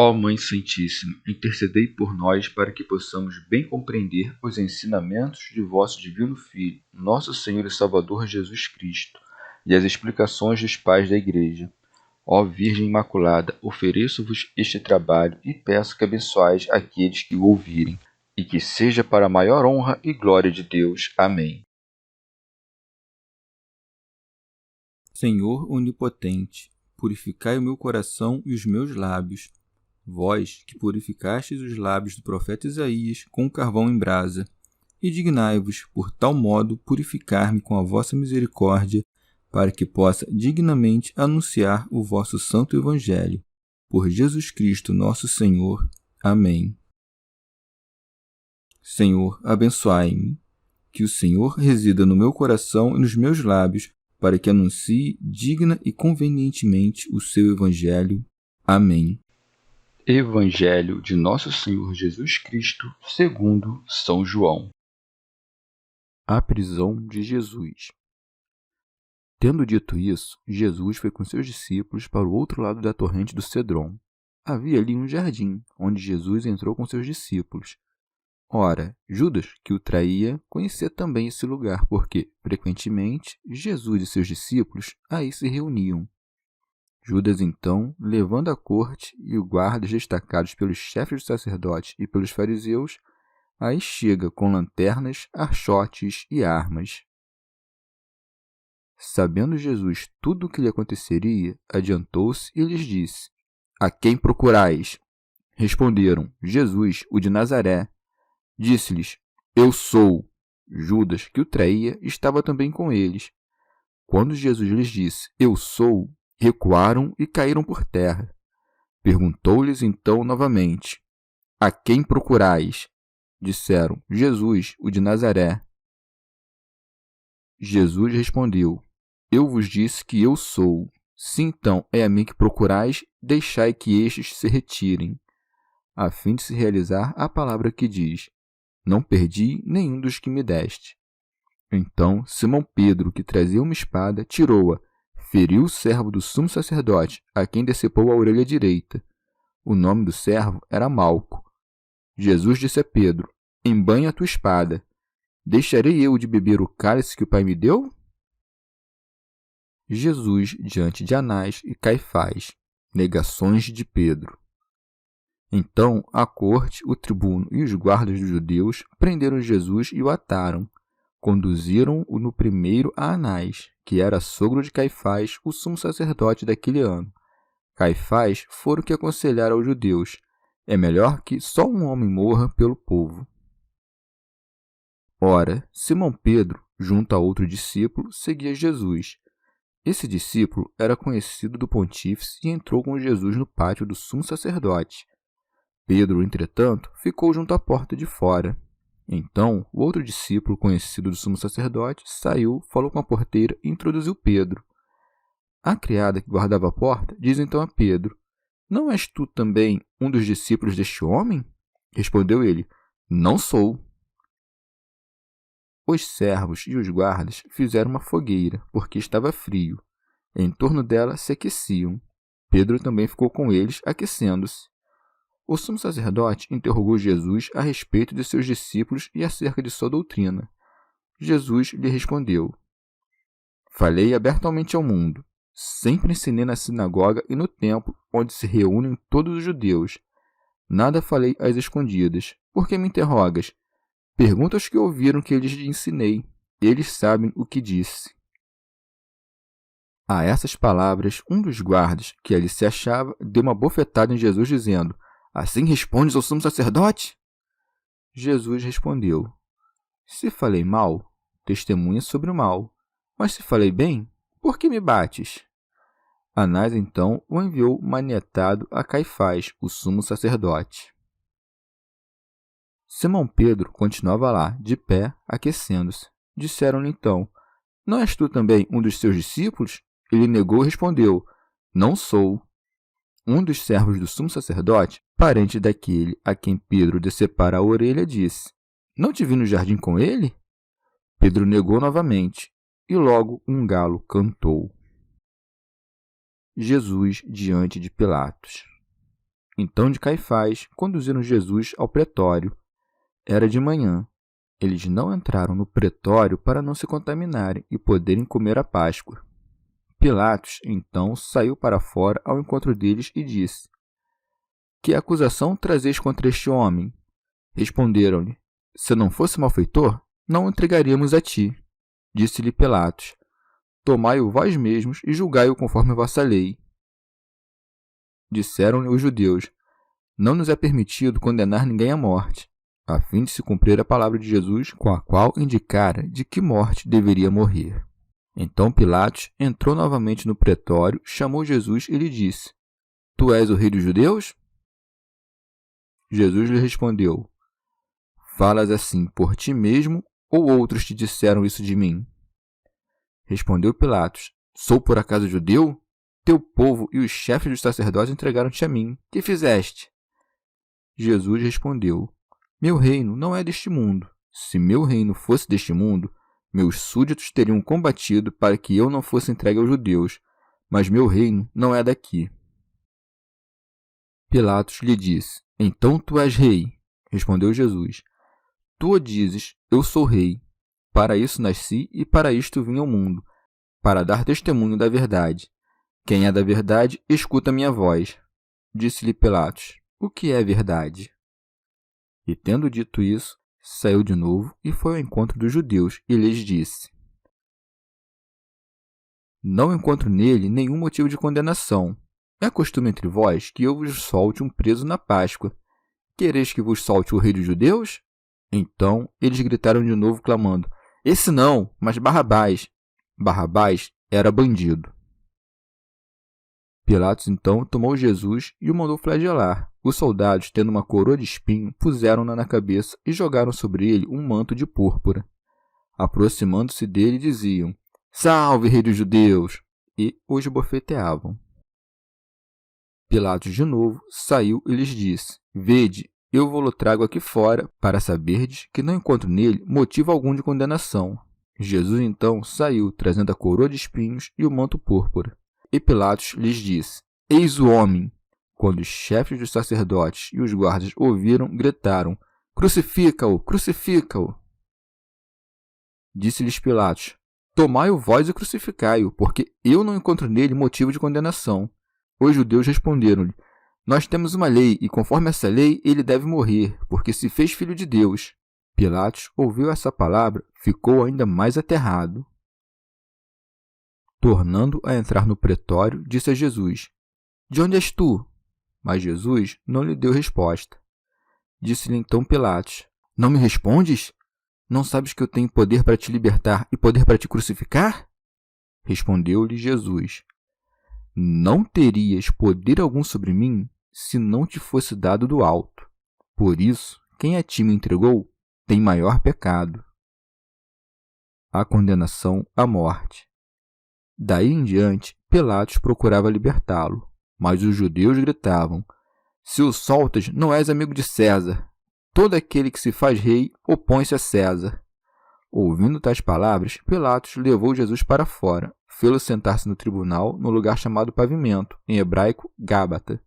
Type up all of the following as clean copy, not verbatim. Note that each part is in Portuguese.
Ó Mãe Santíssima, intercedei por nós para que possamos bem compreender os ensinamentos de vosso Divino Filho, nosso Senhor e Salvador Jesus Cristo, e as explicações dos pais da Igreja. Ó Virgem Imaculada, ofereço-vos este trabalho e peço que abençoais aqueles que o ouvirem, e que seja para a maior honra e glória de Deus. Amém. Senhor onipotente, purificai o meu coração e os meus lábios. Vós, que purificastes os lábios do profeta Isaías com o carvão em brasa, e dignai-vos, por tal modo, purificar-me com a vossa misericórdia, para que possa dignamente anunciar o vosso santo Evangelho. Por Jesus Cristo, nosso Senhor. Amém. Senhor, abençoai-me. Que o Senhor resida no meu coração e nos meus lábios, para que anuncie digna e convenientemente o seu Evangelho. Amém. Evangelho de Nosso Senhor Jesus Cristo, segundo São João. A prisão de Jesus. Tendo dito isso, Jesus foi com seus discípulos para o outro lado da torrente do Cedron. Havia ali um jardim, onde Jesus entrou com seus discípulos. Ora, Judas, que o traía, conhecia também esse lugar, porque, frequentemente, Jesus e seus discípulos aí se reuniam. Judas, então, levando a corte e os guardas destacados pelos chefes dos sacerdotes e pelos fariseus, aí chega com lanternas, archotes e armas. Sabendo Jesus tudo o que lhe aconteceria, adiantou-se e lhes disse: A quem procurais? Responderam: Jesus, o de Nazaré. Disse-lhes: Eu sou. Judas, que o traía, estava também com eles. Quando Jesus lhes disse: Eu sou, recuaram e caíram por terra. Perguntou-lhes então novamente: A quem procurais? Disseram: Jesus, o de Nazaré. Jesus respondeu: Eu vos disse que eu sou. Se então é a mim que procurais, deixai que estes se retirem, a fim de se realizar a palavra que diz: Não perdi nenhum dos que me deste. Então Simão Pedro, que trazia uma espada, tirou-a, feriu o servo do sumo sacerdote, a quem decepou a orelha direita. O nome do servo era Malco. Jesus disse a Pedro: Embainha a tua espada. Deixarei eu de beber o cálice que o Pai me deu? Jesus diante de Anás e Caifás. Negações de Pedro. Então a corte, o tribuno e os guardas dos judeus prenderam Jesus e o ataram. Conduziram-o no primeiro a Anás, que era sogro de Caifás, o sumo sacerdote daquele ano. Caifás foi o que aconselhara aos judeus: é melhor que só um homem morra pelo povo. Ora, Simão Pedro, junto a outro discípulo, seguia Jesus. Esse discípulo era conhecido do pontífice e entrou com Jesus no pátio do sumo sacerdote. Pedro, entretanto, ficou junto à porta de fora. Então, o outro discípulo, conhecido do sumo sacerdote, saiu, falou com a porteira e introduziu Pedro. A criada que guardava a porta diz então a Pedro: Não és tu também um dos discípulos deste homem? Respondeu ele: Não sou. Os servos e os guardas fizeram uma fogueira, porque estava frio. Em torno dela se aqueciam. Pedro também ficou com eles, aquecendo-se. O sumo sacerdote interrogou Jesus a respeito de seus discípulos e acerca de sua doutrina. Jesus lhe respondeu: Falei abertamente ao mundo. Sempre ensinei na sinagoga e no templo, onde se reúnem todos os judeus. Nada falei às escondidas. Por que me interrogas? Pergunta aos que ouviram que eu lhes ensinei. Eles sabem o que disse. A essas palavras, um dos guardas, que ali se achava, deu uma bofetada em Jesus, dizendo: Assim respondes ao sumo sacerdote? Jesus respondeu: Se falei mal, testemunha sobre o mal. Mas se falei bem, por que me bates? Anás então o enviou manietado a Caifás, o sumo sacerdote. Simão Pedro continuava lá, de pé, aquecendo-se. Disseram-lhe então: Não és tu também um dos seus discípulos? Ele negou e respondeu: Não sou. Um dos servos do sumo sacerdote, parente daquele a quem Pedro decepara a orelha, disse: Não te vi no jardim com ele? Pedro negou novamente, e logo um galo cantou. Jesus diante de Pilatos. então de Caifás, conduziram Jesus ao pretório. Era de manhã. Eles não entraram no pretório para não se contaminarem e poderem comer a Páscoa. Pilatos, então, saiu para fora ao encontro deles e disse: Que acusação trazeis contra este homem? Responderam-lhe: Se não fosse malfeitor, não o entregaríamos a ti. Disse-lhe Pilatos: Tomai-o vós mesmos e julgai-o conforme a vossa lei. Disseram-lhe os judeus: Não nos é permitido condenar ninguém à morte, a fim de se cumprir a palavra de Jesus, com a qual indicara de que morte deveria morrer. Então Pilatos entrou novamente no pretório, chamou Jesus e lhe disse: Tu és o rei dos judeus? Jesus lhe respondeu: Falas assim por ti mesmo, ou outros te disseram isso de mim? Respondeu Pilatos: Sou por acaso judeu? Teu povo e os chefes dos sacerdotes entregaram-te a mim. Que fizeste? Jesus respondeu: Meu reino não é deste mundo. Se meu reino fosse deste mundo, meus súditos teriam combatido para que eu não fosse entregue aos judeus, mas meu reino não é daqui. Pilatos lhe disse: Então tu és rei? Respondeu Jesus: Tu o dizes, eu sou rei. Para isso nasci e para isto vim ao mundo, para dar testemunho da verdade. Quem é da verdade, escuta minha voz. Disse-lhe Pilatos: O que é verdade? E tendo dito isso, saiu de novo e foi ao encontro dos judeus e lhes disse: Não encontro nele nenhum motivo de condenação. É costume entre vós que eu vos solte um preso na Páscoa. Quereis que vos solte o rei dos judeus? Então eles gritaram de novo, clamando: Esse não, mas Barrabás. Barrabás era bandido. Pilatos então tomou Jesus e o mandou flagelar. Os soldados, tendo uma coroa de espinho, puseram-na na cabeça e jogaram sobre ele um manto de púrpura. Aproximando-se dele, diziam: Salve, rei dos judeus! E o esbofeteavam. Pilatos de novo saiu e lhes disse: Vede, eu vou-lo trago aqui fora, para saberdes que não encontro nele motivo algum de condenação. Jesus então saiu, trazendo a coroa de espinhos e o manto púrpura. E Pilatos lhes disse: Eis o homem! Quando os chefes dos sacerdotes e os guardas ouviram, gritaram: Crucifica-o! Crucifica-o! Disse-lhes Pilatos: Tomai-o vós e crucificai-o, porque eu não encontro nele motivo de condenação. Os judeus responderam-lhe: Nós temos uma lei, e conforme essa lei ele deve morrer, porque se fez filho de Deus. Pilatos ouviu essa palavra, ficou ainda mais aterrado. Tornando a entrar no pretório, disse a Jesus: De onde és tu? Mas Jesus não lhe deu resposta. Disse-lhe então Pilatos: Não me respondes? Não sabes que eu tenho poder para te libertar e poder para te crucificar? Respondeu-lhe Jesus: Não terias poder algum sobre mim se não te fosse dado do alto. Por isso, quem a ti me entregou tem maior pecado. A condenação à morte. Daí em diante, Pilatos procurava libertá-lo, mas os judeus gritavam: Se o soltas, não és amigo de César. Todo aquele que se faz rei opõe-se a César. Ouvindo tais palavras, Pilatos levou Jesus para fora, fê-lo sentar-se no tribunal, no lugar chamado Pavimento, em hebraico, Gábata.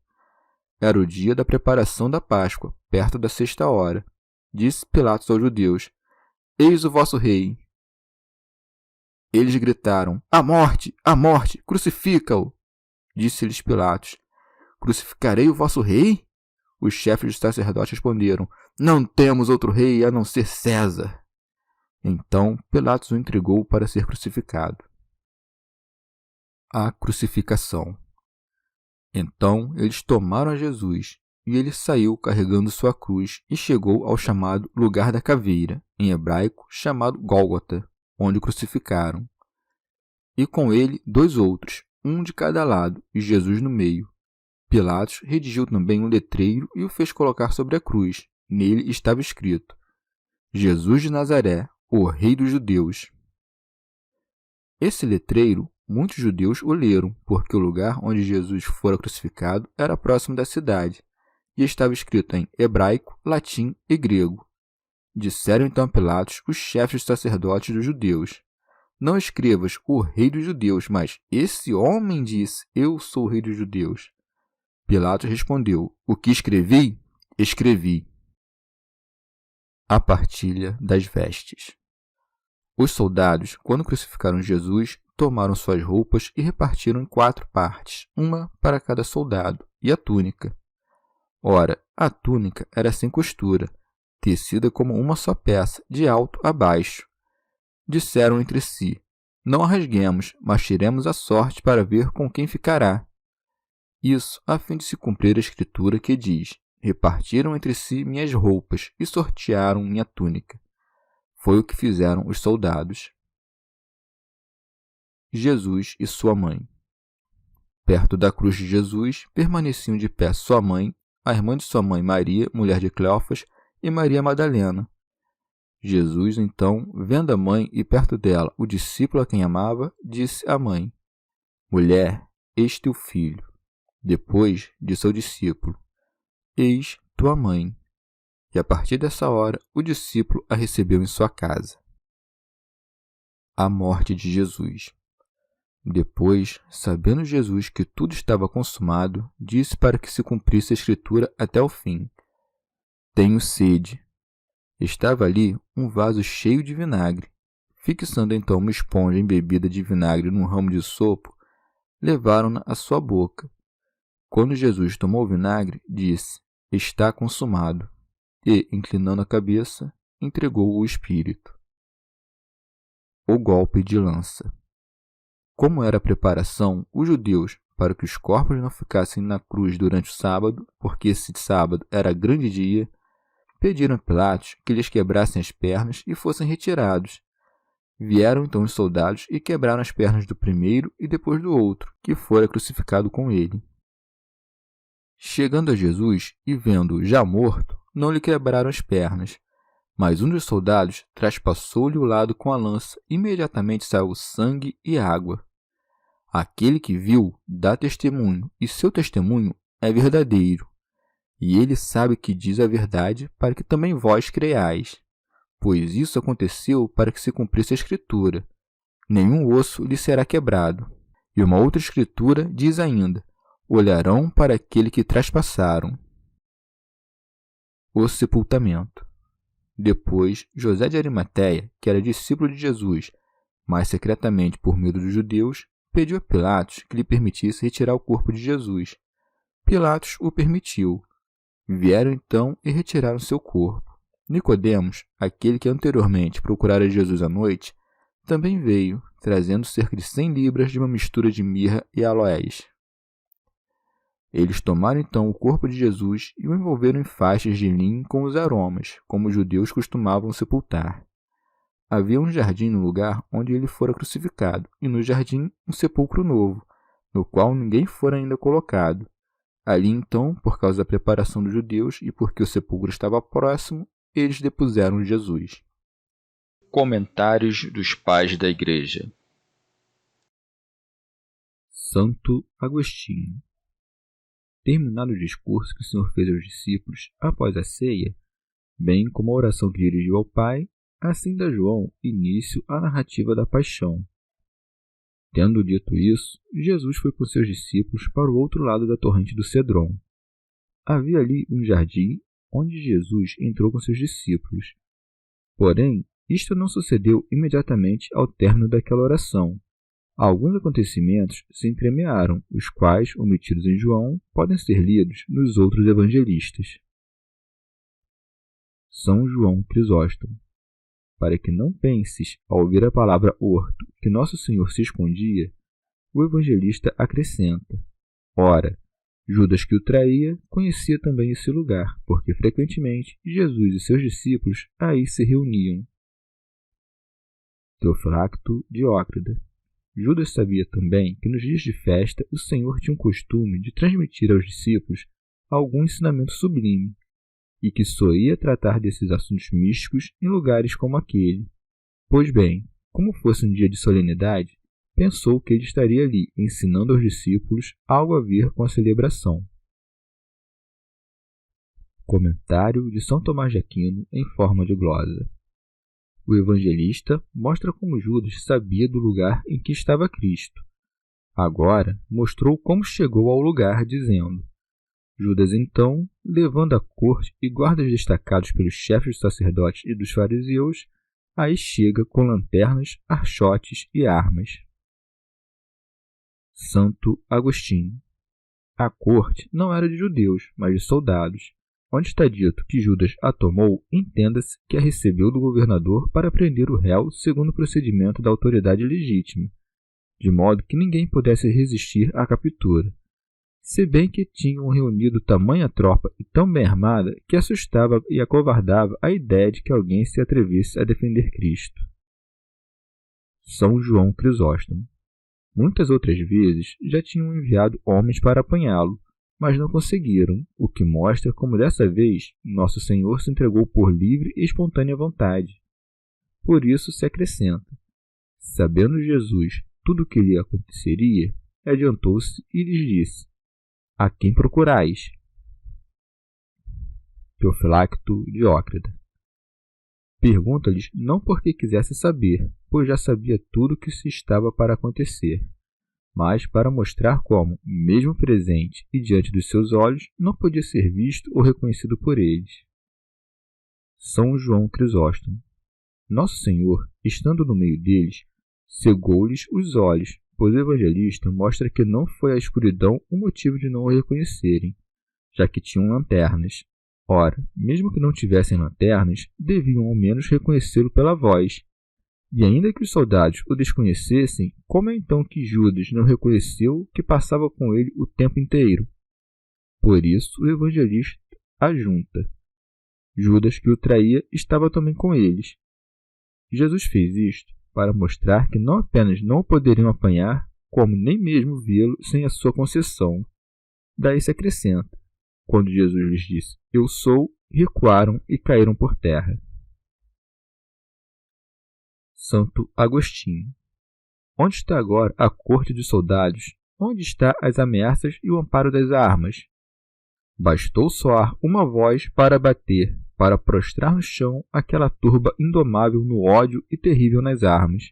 Era o dia da preparação da Páscoa, perto da 6ª. Disse Pilatos aos judeus: Eis o vosso rei. Eles gritaram: A morte! A morte! Crucifica-o! Disse-lhes Pilatos: Crucificarei o vosso rei? Os chefes dos sacerdotes responderam: Não temos outro rei a não ser César. Então Pilatos o entregou para ser crucificado. A crucificação. Então eles tomaram a Jesus, e ele saiu carregando sua cruz e chegou ao chamado Lugar da Caveira, em hebraico chamado Gólgota, onde o crucificaram. E com ele 2 outros, um de cada lado, e Jesus no meio. Pilatos redigiu também um letreiro e o fez colocar sobre a cruz. Nele estava escrito: Jesus de Nazaré, o Rei dos Judeus. Esse letreiro, muitos judeus o leram, porque o lugar onde Jesus fora crucificado era próximo da cidade, e estava escrito em hebraico, latim e grego. Disseram então a Pilatos os chefes sacerdotes dos judeus: Não escrevas o Rei dos Judeus, mas esse homem diz: Eu sou o Rei dos Judeus. Pilatos respondeu: O que escrevi? Escrevi. A partilha das vestes. Os soldados, quando crucificaram Jesus, tomaram suas roupas e repartiram em 4 partes, uma para cada soldado, e a túnica. Ora, a túnica era sem costura, tecida como uma só peça, de alto a baixo. Disseram entre si: Não a rasguemos, mas tiremos a sorte para ver com quem ficará. Isso a fim de se cumprir a escritura que diz: Repartiram entre si minhas roupas e sortearam minha túnica. Foi o que fizeram os soldados. Jesus e sua mãe. Perto da cruz de Jesus permaneciam de pé sua mãe, a irmã de sua mãe Maria, mulher de Cleofas, e Maria Madalena. Jesus, então, vendo a mãe e perto dela o discípulo a quem amava, disse à mãe: Mulher, eis teu filho. Depois disse ao discípulo: Eis tua mãe. E a partir dessa hora, o discípulo a recebeu em sua casa. A morte de Jesus. Depois, sabendo Jesus que tudo estava consumado, disse para que se cumprisse a escritura até o fim: Tenho sede. Estava ali um vaso cheio de vinagre. Fixando então uma esponja embebida de vinagre num ramo de sopo, levaram-na à sua boca. Quando Jesus tomou o vinagre, disse: Está consumado. E, inclinando a cabeça, entregou o espírito. O golpe de lança. Como era a preparação, os judeus, para que os corpos não ficassem na cruz durante o sábado, porque esse sábado era grande dia, pediram a Pilatos que lhes quebrassem as pernas e fossem retirados. Vieram então os soldados e quebraram as pernas do primeiro e depois do outro, que fora crucificado com ele. Chegando a Jesus e vendo-o já morto, não lhe quebraram as pernas, mas um dos soldados traspassou-lhe o lado com a lança, e imediatamente saiu sangue e água. Aquele que viu dá testemunho, e seu testemunho é verdadeiro. E ele sabe que diz a verdade, para que também vós creiais. Pois isso aconteceu para que se cumprisse a escritura: nenhum osso lhe será quebrado. E uma outra escritura diz ainda: olharão para aquele que traspassaram. O sepultamento. Depois, José de Arimateia, que era discípulo de Jesus, mas secretamente por medo dos judeus, pediu a Pilatos que lhe permitisse retirar o corpo de Jesus. Pilatos o permitiu. Vieram então e retiraram seu corpo. Nicodemos, aquele que anteriormente procurara Jesus à noite, também veio, trazendo cerca de 100 libras de uma mistura de mirra e aloés. Eles tomaram então o corpo de Jesus e o envolveram em faixas de linho com os aromas, como os judeus costumavam sepultar. Havia um jardim no lugar onde ele fora crucificado, e no jardim um sepulcro novo, no qual ninguém fora ainda colocado. Ali então, por causa da preparação dos judeus e porque o sepulcro estava próximo, eles depuseram Jesus. Comentários dos Pais da Igreja. Santo Agostinho. Terminado o discurso que o Senhor fez aos discípulos após a ceia, bem como a oração que dirigiu ao Pai, assim dá João início à narrativa da paixão. Tendo dito isso, Jesus foi com seus discípulos para o outro lado da torrente do Cedron. Havia ali um jardim onde Jesus entrou com seus discípulos. Porém, isto não sucedeu imediatamente ao término daquela oração. Alguns acontecimentos se entremearam, os quais, omitidos em João, podem ser lidos nos outros evangelistas. São João Crisóstomo. Para que não penses, ao ouvir a palavra horto, que nosso Senhor se escondia, o evangelista acrescenta: ora, Judas que o traía conhecia também esse lugar, porque frequentemente Jesus e seus discípulos aí se reuniam. Teofracto Diócrida. Judas sabia também que nos dias de festa o Senhor tinha um costume de transmitir aos discípulos algum ensinamento sublime, e que só ia tratar desses assuntos místicos em lugares como aquele. Pois bem, como fosse um dia de solenidade, pensou que ele estaria ali ensinando aos discípulos algo a ver com a celebração. Comentário de São Tomás de Aquino em forma de glosa. O evangelista mostra como Judas sabia do lugar em que estava Cristo. Agora mostrou como chegou ao lugar, dizendo: Judas, então, levando a corte e guardas destacados pelos chefes dos sacerdotes e dos fariseus, aí chega com lanternas, archotes e armas. Santo Agostinho. A corte não era de judeus, mas de soldados. Onde está dito que Judas a tomou, entenda-se que a recebeu do governador para prender o réu segundo o procedimento da autoridade legítima, de modo que ninguém pudesse resistir à captura. Se bem que tinham reunido tamanha tropa e tão bem armada que assustava e acovardava a ideia de que alguém se atrevesse a defender Cristo. São João Crisóstomo. Muitas outras vezes já tinham enviado homens para apanhá-lo, mas não conseguiram, o que mostra como dessa vez Nosso Senhor se entregou por livre e espontânea vontade. Por isso se acrescenta: sabendo Jesus tudo o que lhe aconteceria, adiantou-se e lhes disse: a quem procurais? Teofilacto Diócrida. Pergunta-lhes não porque quisesse saber, pois já sabia tudo o que se estava para acontecer, mas para mostrar como, mesmo presente e diante dos seus olhos, não podia ser visto ou reconhecido por eles. São João Crisóstomo. Nosso Senhor, estando no meio deles, cegou-lhes os olhos, pois o evangelista mostra que não foi a escuridão o motivo de não o reconhecerem, já que tinham lanternas. Ora, mesmo que não tivessem lanternas, deviam ao menos reconhecê-lo pela voz. E ainda que os soldados o desconhecessem, como é então que Judas não reconheceu que passava com ele o tempo inteiro? Por isso o evangelista ajunta: Judas, que o traía, estava também com eles. Jesus fez isto para mostrar que não apenas não o poderiam apanhar, como nem mesmo vê-lo sem a sua concessão. Daí se acrescenta: quando Jesus lhes disse, eu sou, recuaram e caíram por terra. Santo Agostinho. Onde está agora a corte de soldados? Onde está as ameaças e o amparo das armas? Bastou soar uma voz para bater, para prostrar no chão aquela turba indomável no ódio e terrível nas armas.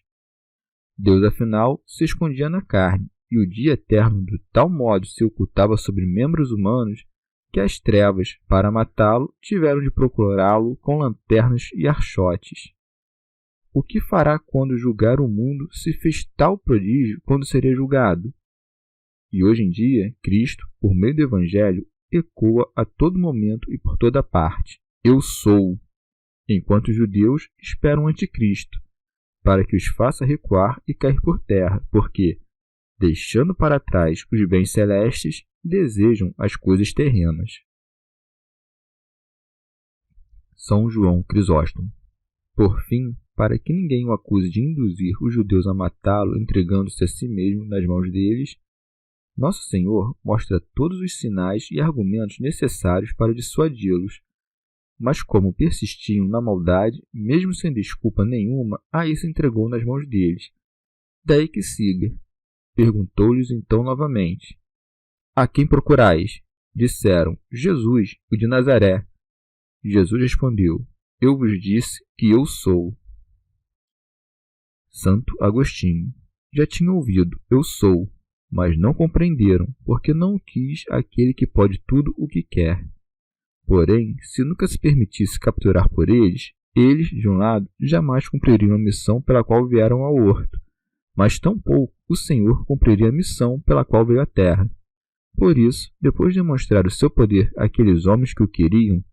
Deus, afinal, se escondia na carne, e o dia eterno de tal modo se ocultava sobre membros humanos que as trevas, para matá-lo, tiveram de procurá-lo com lanternas e archotes. O que fará quando julgar o mundo se fez tal prodígio quando seria julgado? E hoje em dia, Cristo, por meio do Evangelho, ecoa a todo momento e por toda parte: eu sou, enquanto os judeus esperam o anticristo, para que os faça recuar e cair por terra, porque, deixando para trás os bens celestes, desejam as coisas terrenas. São João Crisóstomo. Por fim, para que ninguém o acuse de induzir os judeus a matá-lo entregando-se a si mesmo nas mãos deles, Nosso Senhor mostra todos os sinais e argumentos necessários para dissuadi-los. Mas como persistiam na maldade, mesmo sem desculpa nenhuma, aí se entregou nas mãos deles. Daí que siga. Perguntou-lhes então novamente: a quem procurais? Disseram: Jesus, o de Nazaré. Jesus respondeu: eu vos disse que eu sou. Santo Agostinho. Já tinham ouvido, eu sou, mas não compreenderam, porque não o quis aquele que pode tudo o que quer. Porém, se nunca se permitisse capturar por eles, de um lado, jamais cumpririam a missão pela qual vieram ao horto, mas tampouco o Senhor cumpriria a missão pela qual veio à terra. Por isso, depois de demonstrar o seu poder àqueles homens que o queriam,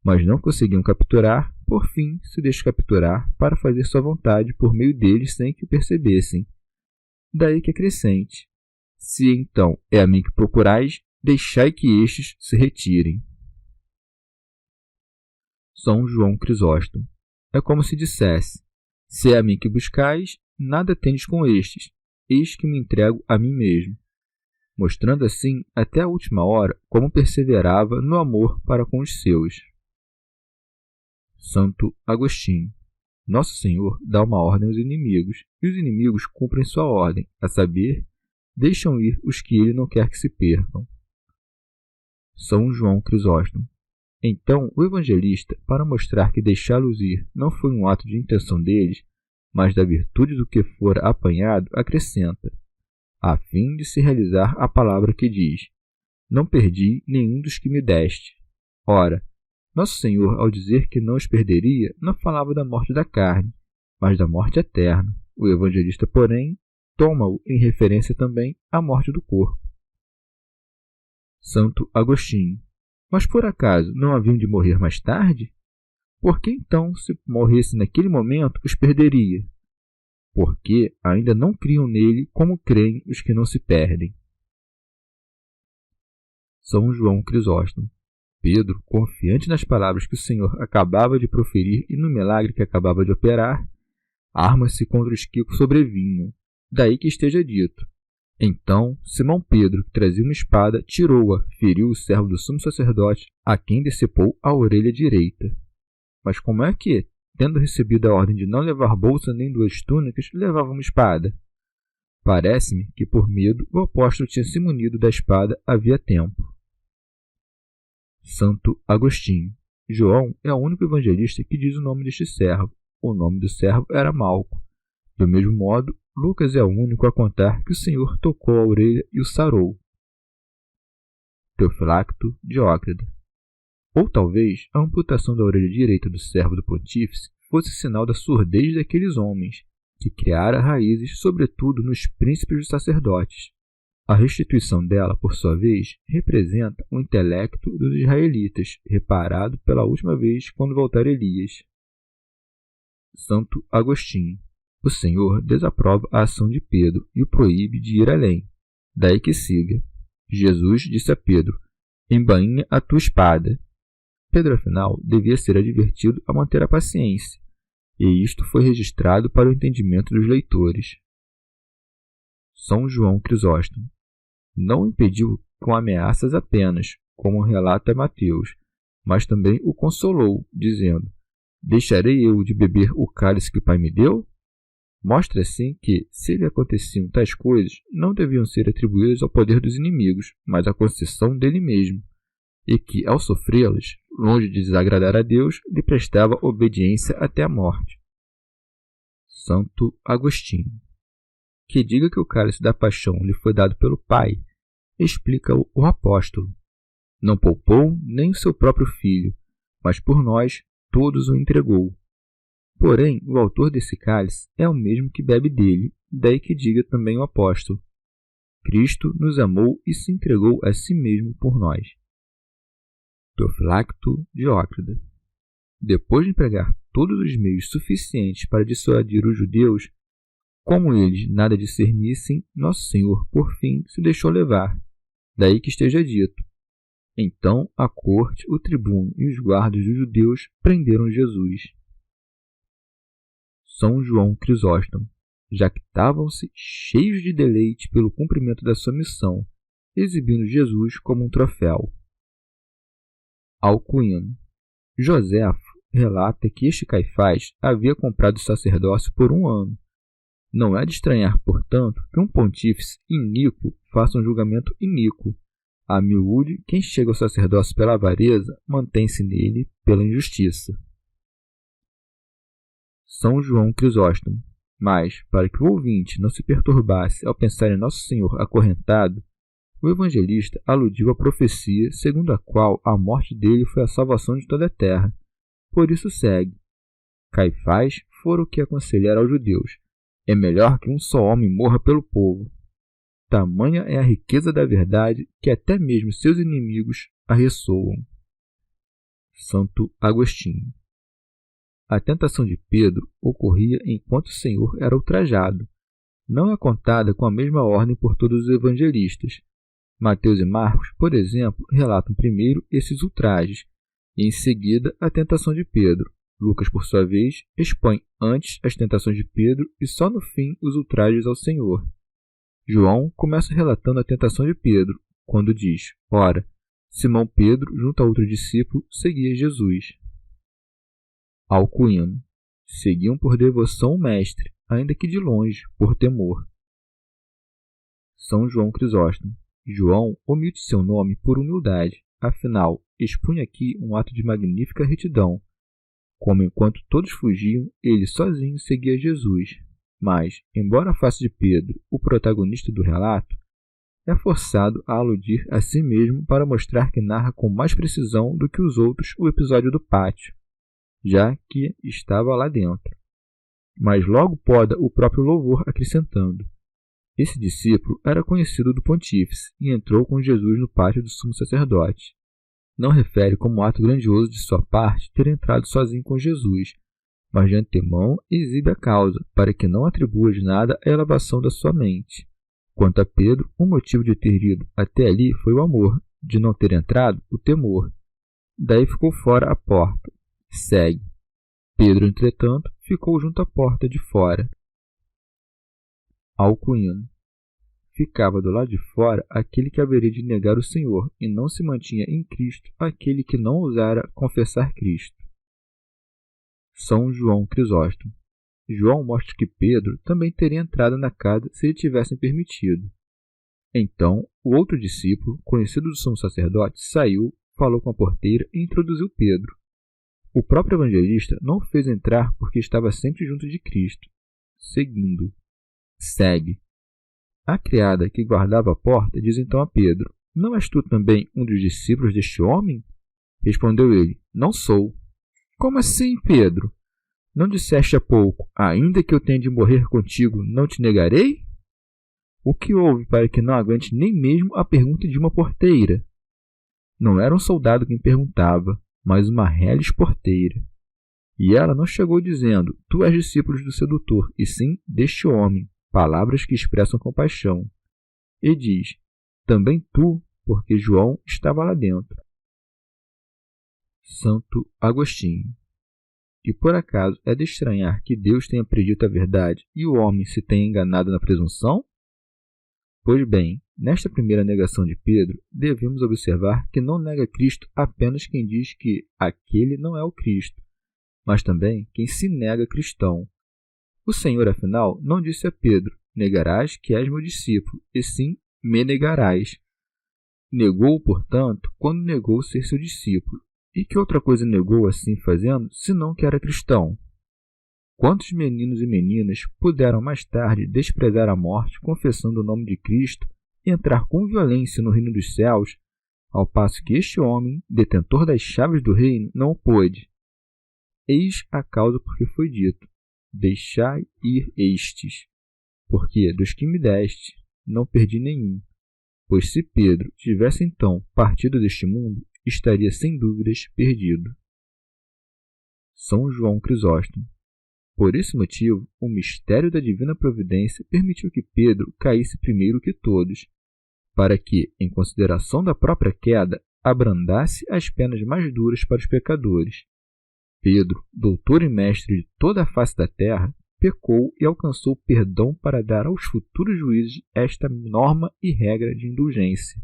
mas não conseguiam capturar, por fim se deixou capturar para fazer sua vontade por meio deles sem que o percebessem. Daí que acrescente: se então é a mim que procurais, deixai que estes se retirem. São João Crisóstomo. É como se dissesse: se é a mim que buscais, nada tendes com estes, eis que me entrego a mim mesmo, mostrando assim até a última hora como perseverava no amor para com os seus. Santo Agostinho. Nosso Senhor dá uma ordem aos inimigos, e os inimigos cumprem sua ordem, a saber, deixam ir os que ele não quer que se percam. São João Crisóstomo. Então, o evangelista, para mostrar que deixá-los ir não foi um ato de intenção deles, mas da virtude do que fora apanhado, acrescenta: a fim de se realizar a palavra que diz: não perdi nenhum dos que me deste. Ora, Nosso Senhor, ao dizer que não os perderia, não falava da morte da carne, mas da morte eterna. O evangelista, porém, toma-o em referência também à morte do corpo. Santo Agostinho. Mas por acaso não haviam de morrer mais tarde? Por que então, se morresse naquele momento, os perderia? Porque ainda não criam nele como creem os que não se perdem. São João Crisóstomo. Pedro, confiante nas palavras que o Senhor acabava de proferir e no milagre que acabava de operar, arma-se contra os que sobrevinham. Daí que esteja dito. Então, Simão Pedro, que trazia uma espada, tirou-a, feriu o servo do sumo sacerdote, a quem decepou a orelha direita. Mas como é que, tendo recebido a ordem de não levar bolsa nem 2 túnicas, levava uma espada? Parece-me que, por medo, o apóstolo tinha se munido da espada havia tempo. Santo Agostinho. João é o único evangelista que diz o nome deste servo. O nome do servo era Malco. Do mesmo modo, Lucas é o único a contar que o Senhor tocou a orelha e o sarou. Teofilacto Diócrida. Ou talvez a amputação da orelha direita do servo do pontífice fosse sinal da surdez daqueles homens, que criara raízes sobretudo nos príncipes dos sacerdotes. A restituição dela, por sua vez, representa o intelecto dos israelitas, reparado pela última vez quando voltar Elias. Santo Agostinho. O Senhor desaprova a ação de Pedro e o proíbe de ir além. Daí que siga. Jesus disse a Pedro: embainha a tua espada. Pedro, afinal, devia ser advertido a manter a paciência, e isto foi registrado para o entendimento dos leitores. São João Crisóstomo. Não o impediu com ameaças apenas, como relata Mateus, mas também o consolou, dizendo: deixarei eu de beber o cálice que o Pai me deu? Mostra assim que, se lhe aconteciam tais coisas, não deviam ser atribuídas ao poder dos inimigos, mas à concessão dele mesmo, e que, ao sofrê-las, longe de desagradar a Deus, lhe prestava obediência até a morte. Santo Agostinho. Que diga que o cálice da paixão lhe foi dado pelo Pai, explica o apóstolo. Não poupou nem o seu próprio filho, mas por nós todos o entregou. Porém, o autor desse cálice é o mesmo que bebe dele, daí que diga também o apóstolo: Cristo nos amou e se entregou a si mesmo por nós. Teofilacto Diócrida. Depois de empregar todos os meios suficientes para dissuadir os judeus, como eles nada discernissem, Nosso Senhor, por fim, se deixou levar. Daí que esteja dito. Então a corte, o tribuno e os guardas dos judeus prenderam Jesus. São João Crisóstomo. Jactavam-se cheios de deleite pelo cumprimento da sua missão, exibindo Jesus como um troféu. Alcuino. Joséfo relata que este Caifás havia comprado o sacerdócio por 1 ano. Não é de estranhar, portanto, que um pontífice iníquo faça um julgamento iníquo. A miúde, quem chega ao sacerdócio pela avareza, mantém-se nele pela injustiça. São João Crisóstomo. Mas, para que o ouvinte não se perturbasse ao pensar em Nosso Senhor acorrentado, o evangelista aludiu à profecia segundo a qual a morte dele foi a salvação de toda a terra. Por isso segue. Caifás fora o que aconselhara aos judeus: é melhor que um só homem morra pelo povo. Tamanha é a riqueza da verdade que até mesmo seus inimigos a ressoam. Santo Agostinho. A tentação de Pedro ocorria enquanto o Senhor era ultrajado. Não é contada com a mesma ordem por todos os evangelistas. Mateus e Marcos, por exemplo, relatam primeiro esses ultrajes, e em seguida a tentação de Pedro. Lucas, por sua vez, expõe antes as tentações de Pedro e só no fim os ultrajes ao Senhor. João começa relatando a tentação de Pedro, quando diz: ora, Simão Pedro, junto a outro discípulo, seguia Jesus. Alcuino. Seguiam por devoção o Mestre, ainda que de longe, por temor. São João Crisóstomo. João omite seu nome por humildade, afinal, expunha aqui um ato de magnífica retidão. Como enquanto todos fugiam, ele sozinho seguia Jesus. Mas, embora faça de Pedro o protagonista do relato, é forçado a aludir a si mesmo para mostrar que narra com mais precisão do que os outros o episódio do pátio, já que estava lá dentro. Mas logo poda o próprio louvor, acrescentando: esse discípulo era conhecido do pontífice e entrou com Jesus no pátio do sumo sacerdote. Não refere como ato grandioso de sua parte ter entrado sozinho com Jesus, mas de antemão exibe a causa, para que não atribua de nada a elevação da sua mente. Quanto a Pedro, o motivo de ter ido até ali foi o amor, de não ter entrado, o temor. Daí ficou fora a porta. Segue. Pedro, entretanto, ficou junto à porta de fora. Alcuíno. Ficava do lado de fora aquele que haveria de negar o Senhor, e não se mantinha em Cristo aquele que não ousara confessar Cristo. São João Crisóstomo. João mostra que Pedro também teria entrado na casa se lhe tivessem permitido. Então, o outro discípulo, conhecido do sumo sacerdote, saiu, falou com a porteira e introduziu Pedro. O próprio evangelista não o fez entrar porque estava sempre junto de Cristo. Seguindo. Segue. A criada que guardava a porta diz então a Pedro: não és tu também um dos discípulos deste homem? Respondeu ele: não sou. Como assim, Pedro? Não disseste há pouco: ainda que eu tenha de morrer contigo, não te negarei? O que houve para que não aguente nem mesmo a pergunta de uma porteira? Não era um soldado quem perguntava, mas uma reles porteira. E ela não chegou dizendo: tu és discípulo do sedutor, e sim deste homem, palavras que expressam compaixão. E diz: também tu, porque João estava lá dentro. Santo Agostinho. E por acaso é de estranhar que Deus tenha predito a verdade e o homem se tenha enganado na presunção? Pois bem, nesta primeira negação de Pedro, devemos observar que não nega Cristo apenas quem diz que aquele não é o Cristo, mas também quem se nega cristão. O Senhor, afinal, não disse a Pedro: negarás que és meu discípulo, e sim me negarás. Negou, portanto, quando negou ser seu discípulo. E que outra coisa negou assim fazendo, senão que era cristão? Quantos meninos e meninas puderam mais tarde desprezar a morte confessando o nome de Cristo e entrar com violência no reino dos céus, ao passo que este homem, detentor das chaves do reino, não o pôde? Eis a causa porque foi dito: deixai ir estes, porque dos que me deste não perdi nenhum. Pois se Pedro tivesse então partido deste mundo, estaria sem dúvidas perdido. São João Crisóstomo. Por esse motivo, o mistério da divina providência permitiu que Pedro caísse primeiro que todos, para que, em consideração da própria queda, abrandasse as penas mais duras para os pecadores. Pedro, doutor e mestre de toda a face da terra, pecou e alcançou perdão para dar aos futuros juízes esta norma e regra de indulgência.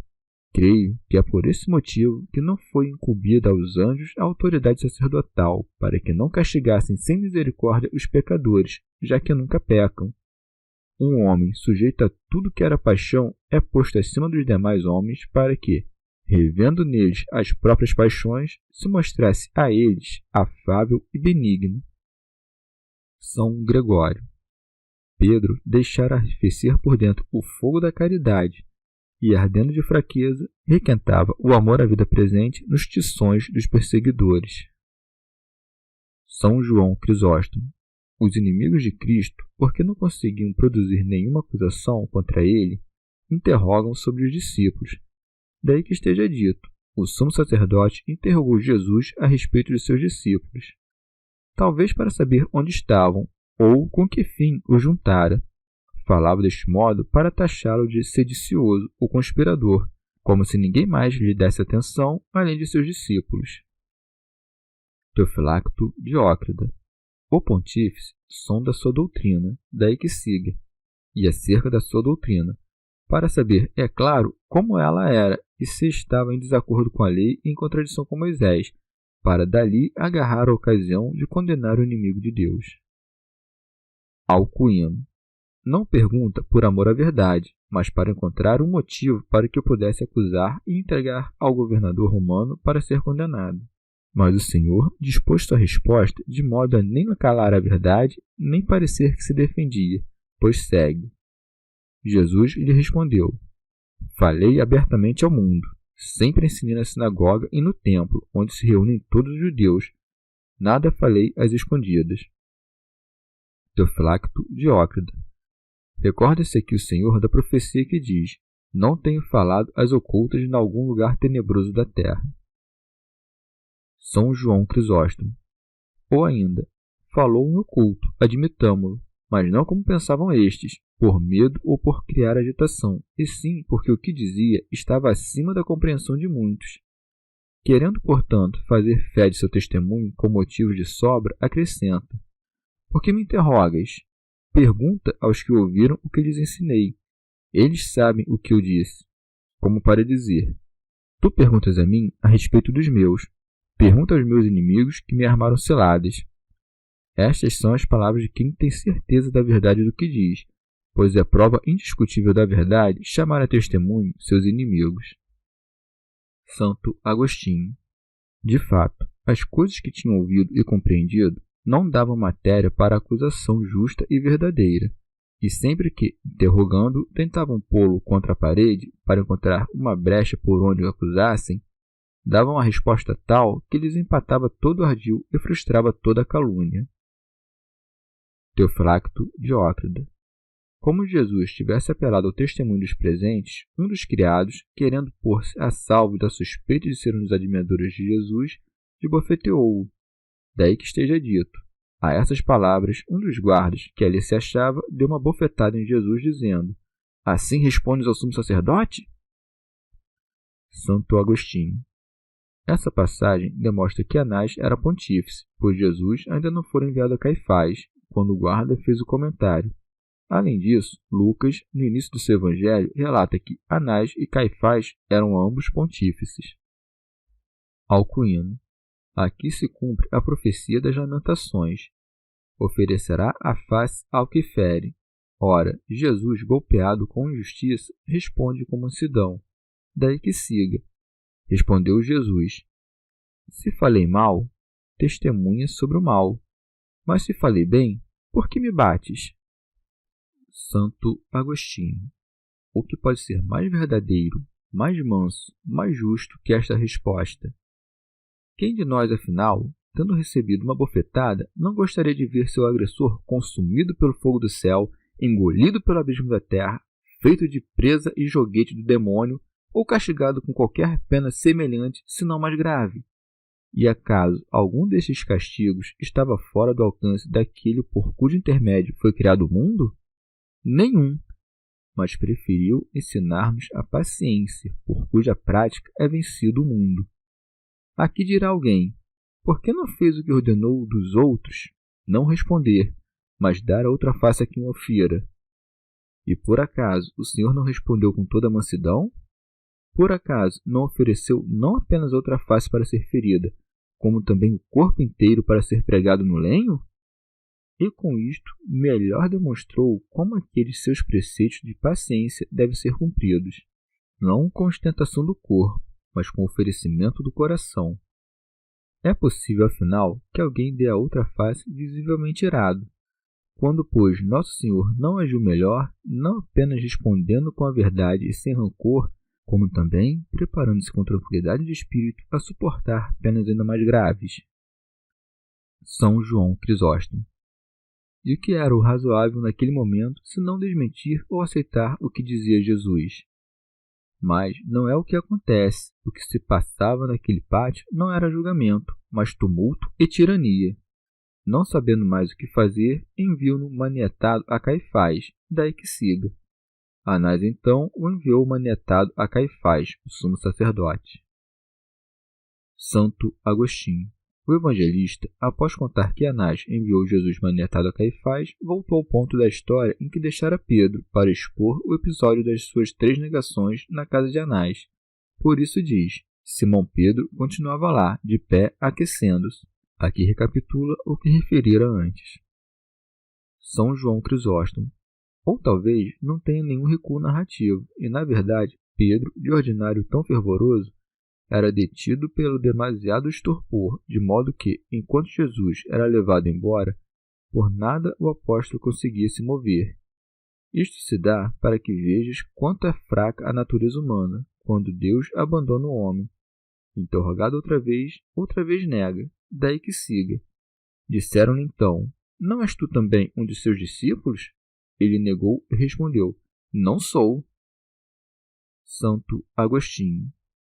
Creio que é por esse motivo que não foi incumbida aos anjos a autoridade sacerdotal, para que não castigassem sem misericórdia os pecadores, já que nunca pecam. Um homem sujeito a tudo que era paixão é posto acima dos demais homens para que, revendo neles as próprias paixões, se mostrasse a eles afável e benigno. São Gregório. Pedro deixara arrefecer por dentro o fogo da caridade e, ardendo de fraqueza, requentava o amor à vida presente nos tições dos perseguidores. São João Crisóstomo. Os inimigos de Cristo, porque não conseguiam produzir nenhuma acusação contra ele, interrogam sobre os discípulos. Daí que esteja dito: o sumo sacerdote interrogou Jesus a respeito de seus discípulos, talvez para saber onde estavam ou com que fim os juntara. Falava deste modo para taxá-lo de sedicioso ou conspirador, como se ninguém mais lhe desse atenção além de seus discípulos. Teofilacto Diócrida. O pontífice sonda sua doutrina, daí que siga, e acerca da sua doutrina, para saber, é claro, como ela era e se estava em desacordo com a lei e em contradição com Moisés, para dali agarrar a ocasião de condenar o inimigo de Deus. Alcuíno. Não pergunta por amor à verdade, mas para encontrar um motivo para que o pudesse acusar e entregar ao governador romano para ser condenado. Mas o Senhor dispôs sua resposta de modo a nem calar a verdade, nem parecer que se defendia, pois segue. Jesus lhe respondeu: Falei abertamente ao mundo. Sempre ensinei na sinagoga e no templo, onde se reúnem todos os judeus. Nada falei às escondidas. Teofilacto Diócrida. Recorda-se aqui o Senhor da profecia que diz: não tenho falado às ocultas em algum lugar tenebroso da terra. São João Crisóstomo. Ou ainda, falou em oculto, admitamo-lo, mas não como pensavam estes, por medo ou por criar agitação, e sim porque o que dizia estava acima da compreensão de muitos. Querendo, portanto, fazer fé de seu testemunho com motivos de sobra, acrescenta: por que me interrogas? Pergunta aos que ouviram o que lhes ensinei. Eles sabem o que eu disse. Como para dizer: tu perguntas a mim a respeito dos meus. Pergunta aos meus inimigos que me armaram ciladas. Estas são as palavras de quem tem certeza da verdade do que diz, pois é prova indiscutível da verdade chamar a testemunho seus inimigos. Santo Agostinho. De fato, as coisas que tinham ouvido e compreendido não davam matéria para acusação justa e verdadeira, e sempre que, interrogando, tentavam pô-lo contra a parede para encontrar uma brecha por onde o acusassem, davam uma resposta tal que lhes empatava todo o ardil e frustrava toda a calúnia. Teofilacto Diócrida. Como Jesus tivesse apelado ao testemunho dos presentes, um dos criados, querendo pôr-se a salvo da suspeita de ser um dos admiradores de Jesus, esbofeteou-o. Daí que esteja dito: a essas palavras, um dos guardas, que ali se achava, deu uma bofetada em Jesus, dizendo: assim respondes ao sumo sacerdote? Santo Agostinho. Essa passagem demonstra que Anás era pontífice, pois Jesus ainda não fora enviado a Caifás, quando o guarda fez o comentário. Além disso, Lucas, no início do seu evangelho, relata que Anás e Caifás eram ambos pontífices. Alcuíno. Aqui se cumpre a profecia das lamentações. Oferecerá a face ao que fere. Ora, Jesus, golpeado com injustiça, responde com mansidão. Daí que siga. Respondeu Jesus: se falei mal, testemunha sobre o mal. Mas se falei bem, por que me bates? Santo Agostinho. O que pode ser mais verdadeiro, mais manso, mais justo que esta resposta? Quem de nós, afinal, tendo recebido uma bofetada, não gostaria de ver seu agressor consumido pelo fogo do céu, engolido pelo abismo da terra, feito de presa e joguete do demônio, ou castigado com qualquer pena semelhante, se não mais grave? E acaso algum destes castigos estava fora do alcance daquele por cujo intermédio foi criado o mundo? Nenhum, mas preferiu ensinar-nos a paciência, por cuja prática é vencido o mundo. Aqui dirá alguém: por que não fez o que ordenou dos outros? Não responder, mas dar a outra face a quem o fira. E por acaso o Senhor não respondeu com toda a mansidão? Por acaso não ofereceu não apenas outra face para ser ferida, como também o corpo inteiro para ser pregado no lenho? E com isto melhor demonstrou como aqueles seus preceitos de paciência devem ser cumpridos, não com ostentação do corpo, mas com oferecimento do coração. É possível, afinal, que alguém dê a outra face visivelmente irado, quando, pois, Nosso Senhor não agiu melhor, não apenas respondendo com a verdade e sem rancor, como também preparando-se com tranquilidade de espírito a suportar penas ainda mais graves. São João Crisóstomo. E o que era o razoável naquele momento, se não desmentir ou aceitar o que dizia Jesus? Mas não é o que acontece. O que se passava naquele pátio não era julgamento, mas tumulto e tirania. Não sabendo mais o que fazer, enviou-no manietado a Caifás, daí que siga. Anás então o enviou manietado a Caifás, o sumo sacerdote. Santo Agostinho. O evangelista, após contar que Anás enviou Jesus manietado a Caifás, voltou ao ponto da história em que deixara Pedro para expor o episódio das suas 3 negações na casa de Anás. Por isso diz: Simão Pedro continuava lá, de pé, aquecendo-se. Aqui recapitula o que referira antes. São João Crisóstomo. Ou talvez não tenha nenhum recuo narrativo, e na verdade, Pedro, de ordinário tão fervoroso, era detido pelo demasiado estupor, de modo que, enquanto Jesus era levado embora, por nada o apóstolo conseguia se mover. Isto se dá para que vejas quanto é fraca a natureza humana, quando Deus abandona o homem. Interrogado outra vez nega, daí que siga. Disseram-lhe então: Não és tu também um de seus discípulos? Ele negou e respondeu: Não sou. Santo Agostinho.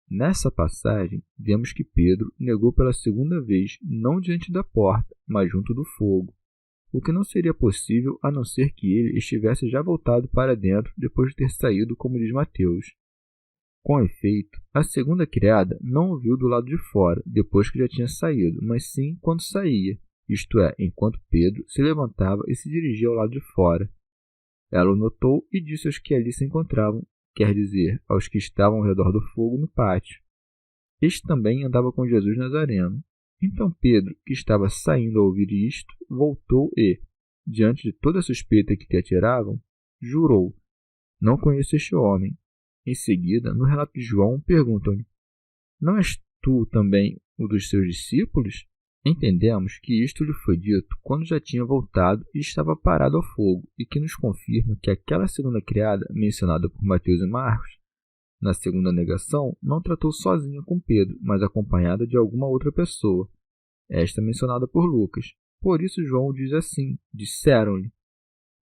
Nessa passagem, vemos que Pedro negou pela segunda vez, não diante da porta, mas junto do fogo, o que não seria possível a não ser que ele estivesse já voltado para dentro depois de ter saído, como diz Mateus. Com efeito, a segunda criada não o viu do lado de fora, depois que já tinha saído, mas sim quando saía, isto é, enquanto Pedro se levantava e se dirigia ao lado de fora. Ela o notou e disse aos que ali se encontravam, quer dizer, aos que estavam ao redor do fogo no pátio. Este também andava com Jesus Nazareno. Então Pedro, que estava saindo ao ouvir isto, voltou e, diante de toda a suspeita que te atiravam, jurou: Não conheço este homem. Em seguida, no relato de João, perguntam-lhe: Não és tu também um dos seus discípulos? Entendemos que isto lhe foi dito quando já tinha voltado e estava parado ao fogo, e que nos confirma que aquela segunda criada, mencionada por Mateus e Marcos, na segunda negação, não tratou sozinha com Pedro, mas acompanhada de alguma outra pessoa, esta mencionada por Lucas. Por isso João diz assim: Disseram-lhe: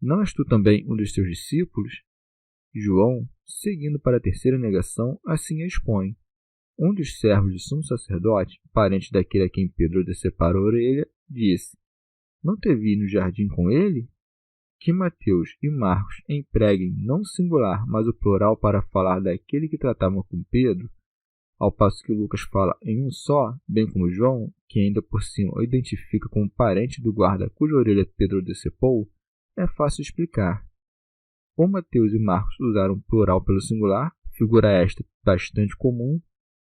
Não és tu também um dos teus discípulos? João, seguindo para a terceira negação, assim a expõe. Um dos servos do sumo sacerdote, parente daquele a quem Pedro decepara a orelha, disse: Não te vi no jardim com ele? Que Mateus e Marcos empreguem não o singular, mas o plural para falar daquele que tratavam com Pedro, ao passo que Lucas fala em um só, bem como João, que ainda por cima o identifica como parente do guarda cuja orelha Pedro decepou, é fácil explicar. Ou Mateus e Marcos usaram plural pelo singular, figura esta bastante comum,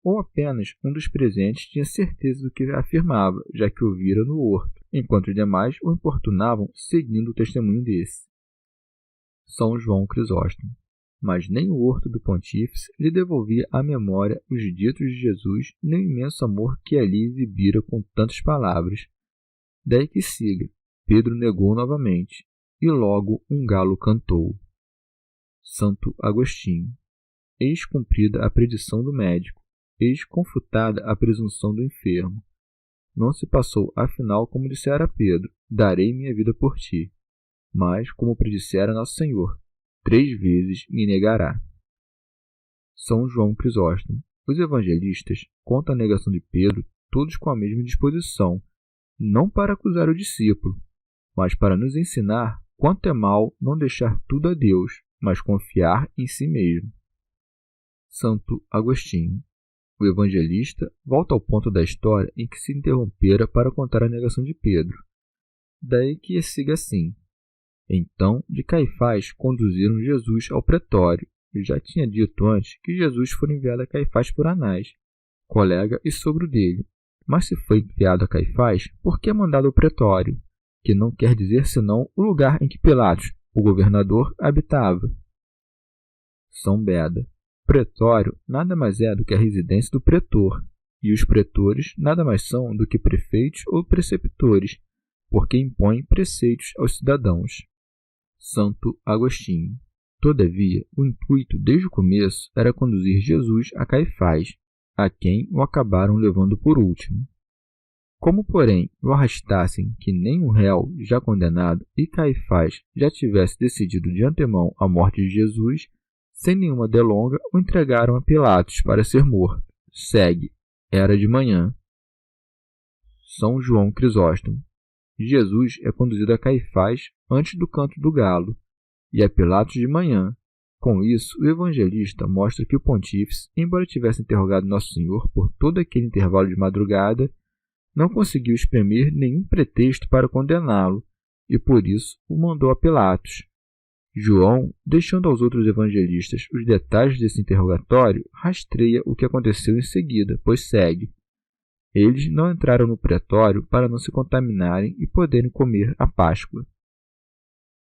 ou apenas um dos presentes tinha certeza do que afirmava, já que o vira no horto, enquanto os demais o importunavam seguindo o testemunho desse. São João Crisóstomo. Mas nem o horto do pontífice lhe devolvia à memória os ditos de Jesus, nem o imenso amor que ali exibira com tantas palavras. Daí que siga: Pedro negou novamente, e logo um galo cantou. Santo Agostinho. Eis cumprida a predição do médico, eis confutada a presunção do enfermo. Não se passou afinal como dissera Pedro: darei minha vida por ti. Mas, como predissera nosso Senhor, 3 vezes me negará. São João Crisóstomo. Os evangelistas contam a negação de Pedro todos com a mesma disposição, não para acusar o discípulo, mas para nos ensinar quanto é mal não deixar tudo a Deus, mas confiar em si mesmo. Santo Agostinho. O evangelista volta ao ponto da história em que se interrompera para contar a negação de Pedro. Daí que siga assim: Então, de Caifás conduziram Jesus ao pretório. Eu já tinha dito antes que Jesus foi enviado a Caifás por Anás, colega e sogro dele. Mas se foi enviado a Caifás, por que é mandado ao pretório, que não quer dizer senão o lugar em que Pilatos, o governador, habitava? São Beda. Pretório nada mais é do que a residência do pretor, e os pretores nada mais são do que prefeitos ou preceptores, porque impõem preceitos aos cidadãos. Santo Agostinho. Todavia, o intuito desde o começo era conduzir Jesus a Caifás, a quem o acabaram levando por último. Como, porém, o arrastassem que nem um réu já condenado e Caifás já tivesse decidido de antemão a morte de Jesus, sem nenhuma delonga, o entregaram a Pilatos para ser morto. Segue. Era de manhã. São João Crisóstomo. Jesus é conduzido a Caifás antes do canto do galo, e a Pilatos de manhã. Com isso, o evangelista mostra que o pontífice, embora tivesse interrogado Nosso Senhor por todo aquele intervalo de madrugada, não conseguiu exprimir nenhum pretexto para condená-lo, e por isso o mandou a Pilatos. João, deixando aos outros evangelistas os detalhes desse interrogatório, rastreia o que aconteceu em seguida, pois segue. Eles não entraram no pretório para não se contaminarem e poderem comer a Páscoa.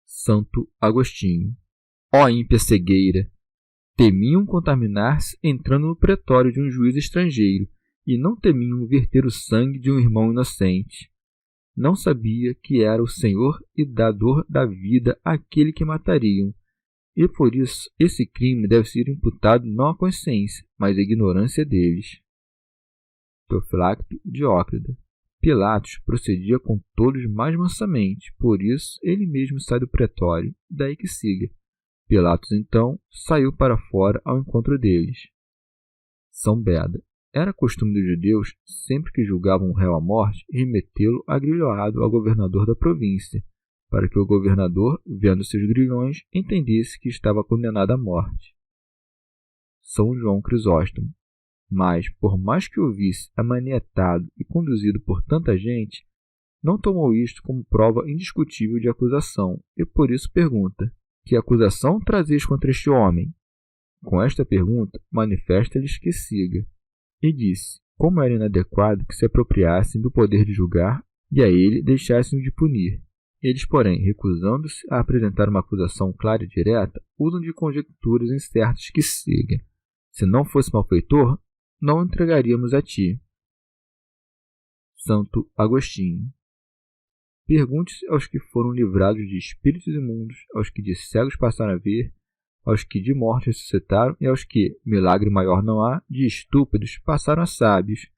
Santo Agostinho. Ó ímpia cegueira! Temiam contaminar-se entrando no pretório de um juiz estrangeiro, e não temiam verter o sangue de um irmão inocente. Não sabia que era o Senhor e dador da vida aquele que matariam, e por isso esse crime deve ser imputado não à consciência, mas à ignorância deles. Teofilacto Diócrida. Pilatos procedia com todos mais mansamente, por isso ele mesmo sai do pretório, daí que siga. Pilatos, então, saiu para fora ao encontro deles. São Beda. Era costume dos judeus, sempre que julgavam um réu à morte, remetê-lo agrilhoado ao governador da província, para que o governador, vendo seus grilhões, entendesse que estava condenado à morte. São João Crisóstomo. Mas, por mais que o visse amanietado e conduzido por tanta gente, não tomou isto como prova indiscutível de acusação, e por isso pergunta: que acusação trazeis contra este homem? Com esta pergunta, manifesta-lhes que siga. E disse, como era inadequado que se apropriassem do poder de julgar, e a ele deixassem de punir. Eles, porém, recusando-se a apresentar uma acusação clara e direta, usam de conjecturas incertas que siga. Se não fosse malfeitor, não o entregaríamos a ti. Santo Agostinho. Pergunte-se aos que foram livrados de espíritos imundos, aos que de cegos passaram a ver, aos que de morte ressuscitaram e aos que, milagre maior não há, de estúpidos passaram a sábios,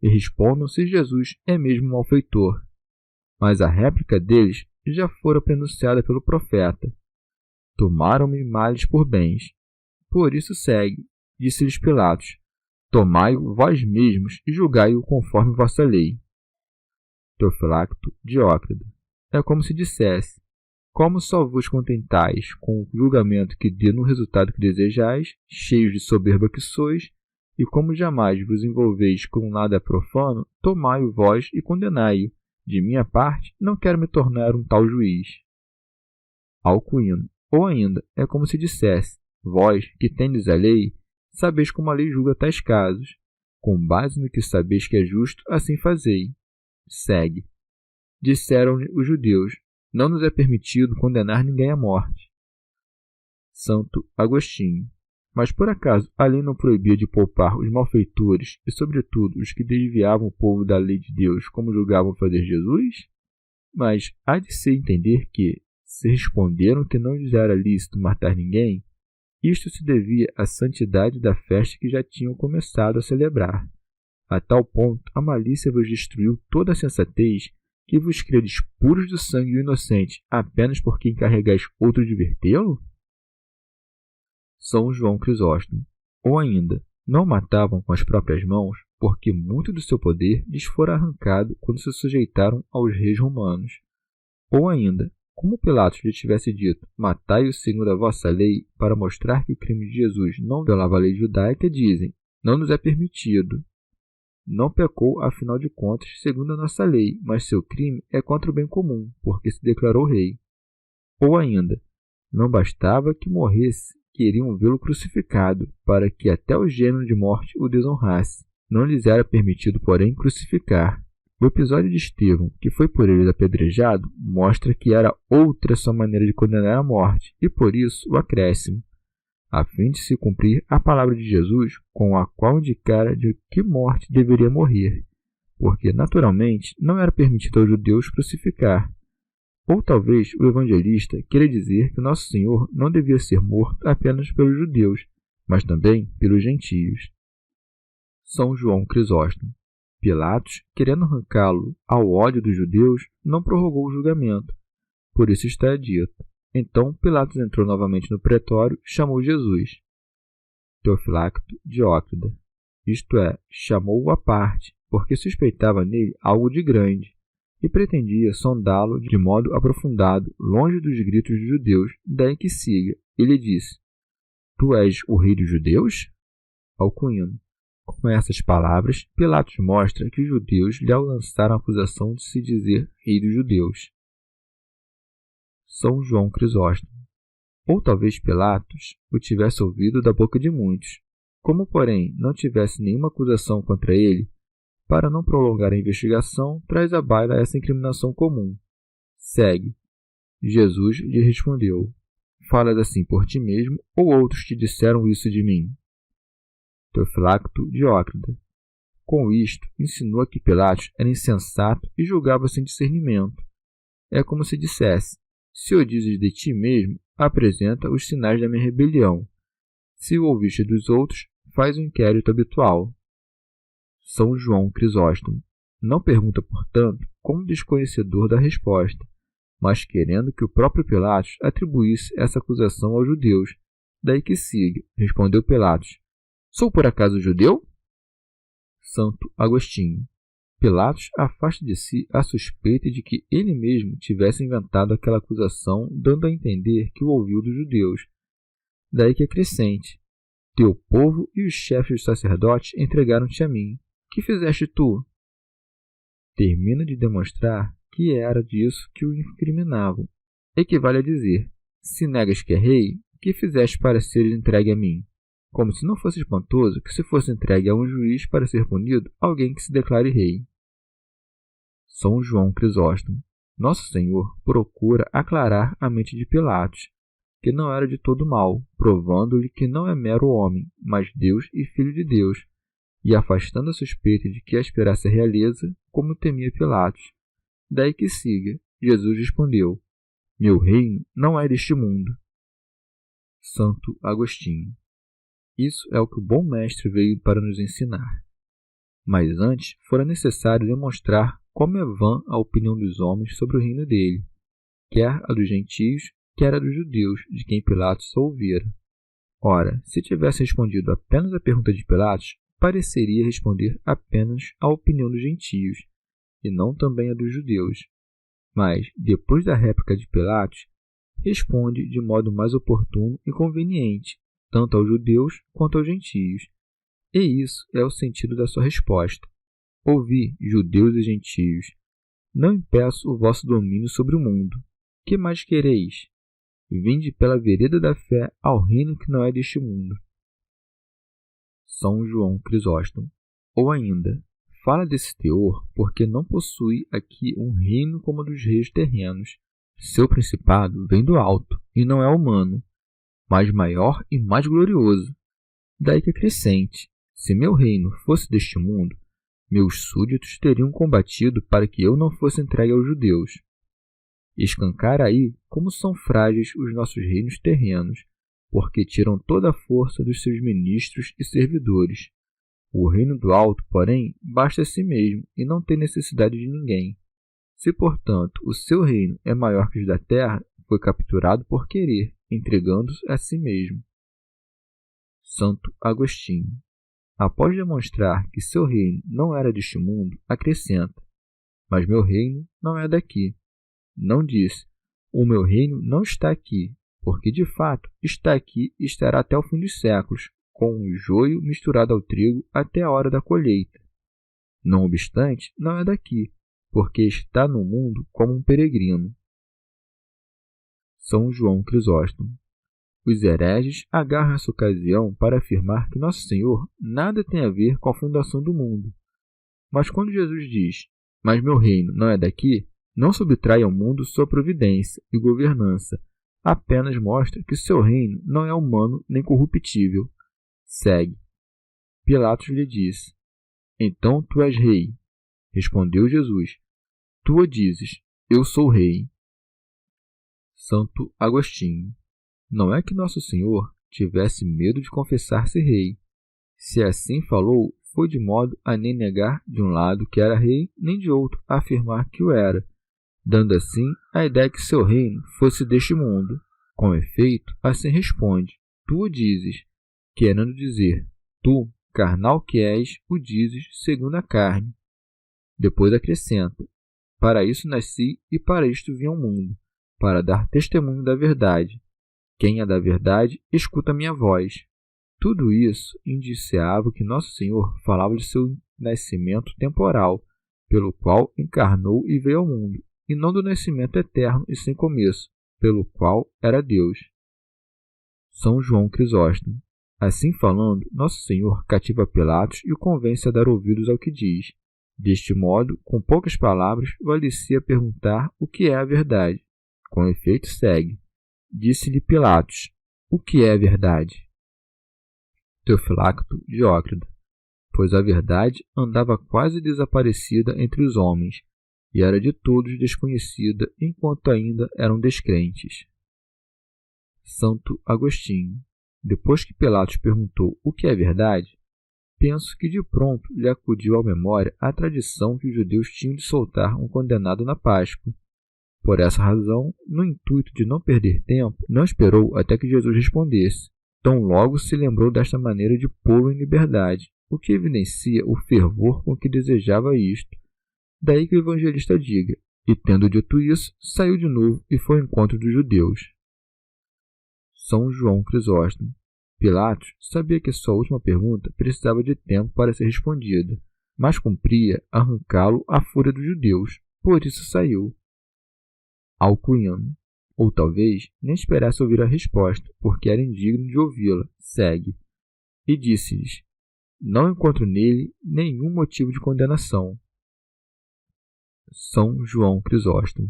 e respondam se Jesus é mesmo malfeitor. Mas a réplica deles já fora pronunciada pelo profeta. Tomaram-me males por bens. Por isso segue, disse-lhes Pilatos, tomai-o vós mesmos e julgai-o conforme vossa lei. Teofilacto Diócrida. É como se dissesse, como só vos contentais com o julgamento que dê no resultado que desejais, cheios de soberba que sois, e como jamais vos envolveis com nada profano, tomai-o vós e condenai-o. De minha parte, não quero me tornar um tal juiz. Alcuino. Ou ainda, é como se dissesse, vós, que tendes a lei, sabeis como a lei julga tais casos. Com base no que sabeis que é justo, assim fazei. Segue. Disseram-lhe os judeus, não nos é permitido condenar ninguém à morte. Santo Agostinho. Mas por acaso a lei não proibia de poupar os malfeitores e, sobretudo, os que desviavam o povo da lei de Deus, como julgavam fazer Jesus? Mas há de se entender que, se responderam que não lhes era lícito matar ninguém, isto se devia à santidade da festa que já tinham começado a celebrar. A tal ponto, a malícia vos destruiu toda a sensatez que vos credes puros do sangue do inocente apenas porque encarregais outro de vertê-lo? São João Crisóstomo. Ou ainda, não matavam com as próprias mãos, porque muito do seu poder lhes fora arrancado quando se sujeitaram aos reis romanos. Ou ainda, como Pilatos lhe tivesse dito, matai-o segundo a vossa lei, para mostrar que o crime de Jesus não violava a lei judaica, dizem, não nos é permitido. Não pecou, afinal de contas, segundo a nossa lei, mas seu crime é contra o bem comum, porque se declarou rei. Ou ainda, não bastava que morresse, queriam vê-lo crucificado, para que até o gênero de morte o desonrasse. Não lhes era permitido, porém, crucificar. O episódio de Estevão, que foi por eles apedrejado, mostra que era outra sua maneira de condenar a morte, e por isso o acréscimo, a fim de se cumprir a palavra de Jesus, com a qual indicara de que morte deveria morrer, porque, naturalmente, não era permitido aos judeus crucificar. Ou talvez o evangelista queira dizer que Nosso Senhor não devia ser morto apenas pelos judeus, mas também pelos gentios. São João Crisóstomo. Pilatos, querendo arrancá-lo ao ódio dos judeus, não prorrogou o julgamento. Por isso está dito. Então Pilatos entrou novamente no pretório e chamou Jesus. Teofilacto Diócrida. Isto é, chamou-o à parte, porque suspeitava nele algo de grande, e pretendia sondá-lo de modo aprofundado, longe dos gritos dos judeus, daí que siga. Ele disse, tu és o rei dos judeus? Alcuino. Com essas palavras, Pilatos mostra que os judeus lhe lançaram a acusação de se dizer rei dos judeus. São João Crisóstomo. Ou talvez Pilatos o tivesse ouvido da boca de muitos. Como, porém, não tivesse nenhuma acusação contra ele, para não prolongar a investigação, traz à baila essa incriminação comum. Segue. Jesus lhe respondeu, falas assim por ti mesmo, ou outros te disseram isso de mim? Teofilacto Diócrida. Com isto, insinua que Pilatos era insensato e julgava sem discernimento. É como se dissesse, se o dizes de ti mesmo, apresenta os sinais da minha rebelião. Se o ouviste dos outros, faz o inquérito habitual. São João Crisóstomo. Não pergunta, portanto, como desconhecedor da resposta, mas querendo que o próprio Pilatos atribuísse essa acusação aos judeus. Daí que siga, respondeu Pilatos: sou por acaso judeu? Santo Agostinho. Pilatos afasta de si a suspeita de que ele mesmo tivesse inventado aquela acusação, dando a entender que o ouviu dos judeus. Daí que acrescente: teu povo e os chefes dos sacerdotes entregaram-te a mim. Que fizeste tu? Termina de demonstrar que era disso que o incriminavam. Equivale a dizer: se negas que é rei, que fizeste para seres entregue a mim? Como se não fosse espantoso que se fosse entregue a um juiz para ser punido alguém que se declare rei. São João Crisóstomo. Nosso Senhor procura aclarar a mente de Pilatos, que não era de todo mal, provando-lhe que não é mero homem, mas Deus e Filho de Deus, e afastando a suspeita de que aspirasse a realeza, como temia Pilatos. Daí que siga, Jesus respondeu: meu reino não é deste mundo. Santo Agostinho. Isso é o que o bom mestre veio para nos ensinar. Mas antes fora necessário demonstrar como é vã a opinião dos homens sobre o reino dele, quer a dos gentios, quer a dos judeus, de quem Pilatos só ouvira. Ora, se tivesse respondido apenas à pergunta de Pilatos, pareceria responder apenas à opinião dos gentios, e não também a dos judeus. Mas, depois da réplica de Pilatos, responde de modo mais oportuno e conveniente, tanto aos judeus quanto aos gentios. E isso é o sentido da sua resposta. Ouvi, judeus e gentios, não impeço o vosso domínio sobre o mundo. Que mais quereis? Vinde pela vereda da fé ao reino que não é deste mundo. São João Crisóstomo. Ou ainda, fala desse teor porque não possui aqui um reino como o dos reis terrenos. Seu principado vem do alto, e não é humano, mas maior e mais glorioso. Daí que acrescente: se meu reino fosse deste mundo, meus súditos teriam combatido para que eu não fosse entregue aos judeus. Escancara aí como são frágeis os nossos reinos terrenos, porque tiram toda a força dos seus ministros e servidores. O reino do alto, porém, basta a si mesmo e não tem necessidade de ninguém. Se, portanto, o seu reino é maior que os da terra, foi capturado por querer, entregando-se a si mesmo. Santo Agostinho. Após demonstrar que seu reino não era deste mundo, acrescenta: mas meu reino não é daqui. Não diz: o meu reino não está aqui, porque de fato está aqui e estará até o fim dos séculos, com o joio misturado ao trigo até a hora da colheita. Não obstante, não é daqui, porque está no mundo como um peregrino. São João Crisóstomo. Os hereges agarram essa ocasião para afirmar que Nosso Senhor nada tem a ver com a fundação do mundo. Mas quando Jesus diz: mas meu reino não é daqui, não subtrai ao mundo sua providência e governança, apenas mostra que seu reino não é humano nem corruptível. Segue. Pilatos lhe disse: então tu és rei. Respondeu Jesus: tu o dizes, eu sou rei. Santo Agostinho. Não é que Nosso Senhor tivesse medo de confessar-se rei. Se assim falou, foi de modo a nem negar de um lado que era rei, nem de outro a afirmar que o era, dando assim a ideia que seu reino fosse deste mundo. Com efeito, assim responde: tu o dizes, querendo dizer, tu, carnal que és, o dizes segundo a carne. Depois acrescenta: para isso nasci e para isto vim ao mundo, para dar testemunho da verdade. Quem é da verdade, escuta a minha voz. Tudo isso indiciava que Nosso Senhor falava de seu nascimento temporal, pelo qual encarnou e veio ao mundo, e não do nascimento eterno e sem começo, pelo qual era Deus. São João Crisóstomo. Assim falando, Nosso Senhor cativa Pilatos e o convence a dar ouvidos ao que diz. Deste modo, com poucas palavras, valia-se a perguntar o que é a verdade. Com efeito, segue. Disse-lhe Pilatos: o que é a verdade? Teofilacto Diócrida. Pois a verdade andava quase desaparecida entre os homens, e era de todos desconhecida enquanto ainda eram descrentes. Santo Agostinho. Depois que Pilatos perguntou o que é verdade, penso que de pronto lhe acudiu à memória a tradição que os judeus tinham de soltar um condenado na Páscoa. Por essa razão, no intuito de não perder tempo, não esperou até que Jesus respondesse. Tão logo se lembrou desta maneira de pô-lo em liberdade, o que evidencia o fervor com que desejava isto. Daí que o evangelista diga: e tendo dito isso, saiu de novo e foi ao encontro dos judeus. São João Crisóstomo. Pilatos sabia que sua última pergunta precisava de tempo para ser respondida, mas cumpria arrancá-lo à fúria dos judeus, por isso saiu. Alcuino. Ou talvez nem esperasse ouvir a resposta, porque era indigno de ouvi-la. Segue. E disse-lhes: não encontro nele nenhum motivo de condenação. São João Crisóstomo.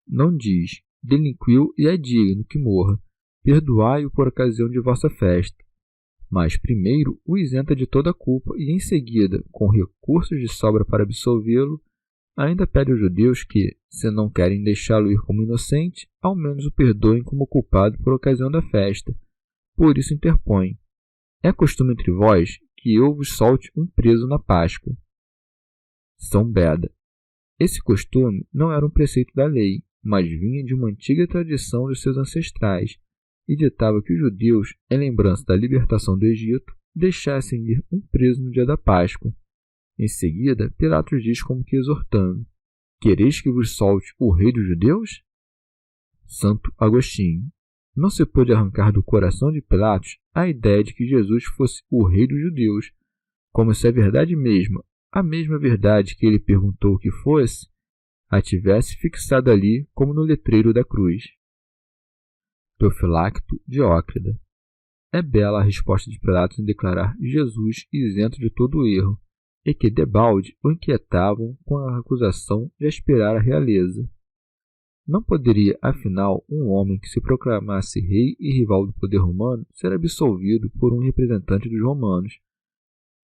Não diz: delinquiu e é digno que morra. Perdoai-o por ocasião de vossa festa. Mas primeiro o isenta de toda a culpa e em seguida, com recursos de sobra para absolvê-lo, ainda pede aos judeus que, se não querem deixá-lo ir como inocente, ao menos o perdoem como culpado por ocasião da festa. Por isso interpõe: é costume entre vós que eu vos solte um preso na Páscoa. São Beda. Esse costume não era um preceito da lei, mas vinha de uma antiga tradição dos seus ancestrais, e ditava que os judeus, em lembrança da libertação do Egito, deixassem ir um preso no dia da Páscoa. Em seguida, Pilatos diz como que exortando: quereis que vos solte o rei dos judeus? Santo Agostinho. Não se pôde arrancar do coração de Pilatos a ideia de que Jesus fosse o rei dos judeus, como se a verdade mesma, a mesma verdade que ele perguntou que fosse, a tivesse fixado ali como no letreiro da cruz. Teofilacto Diócrida. É bela a resposta de Pilatos em declarar Jesus isento de todo erro, e que debalde o inquietavam com a acusação de aspirar à realeza. Não poderia, afinal, um homem que se proclamasse rei e rival do poder romano ser absolvido por um representante dos romanos.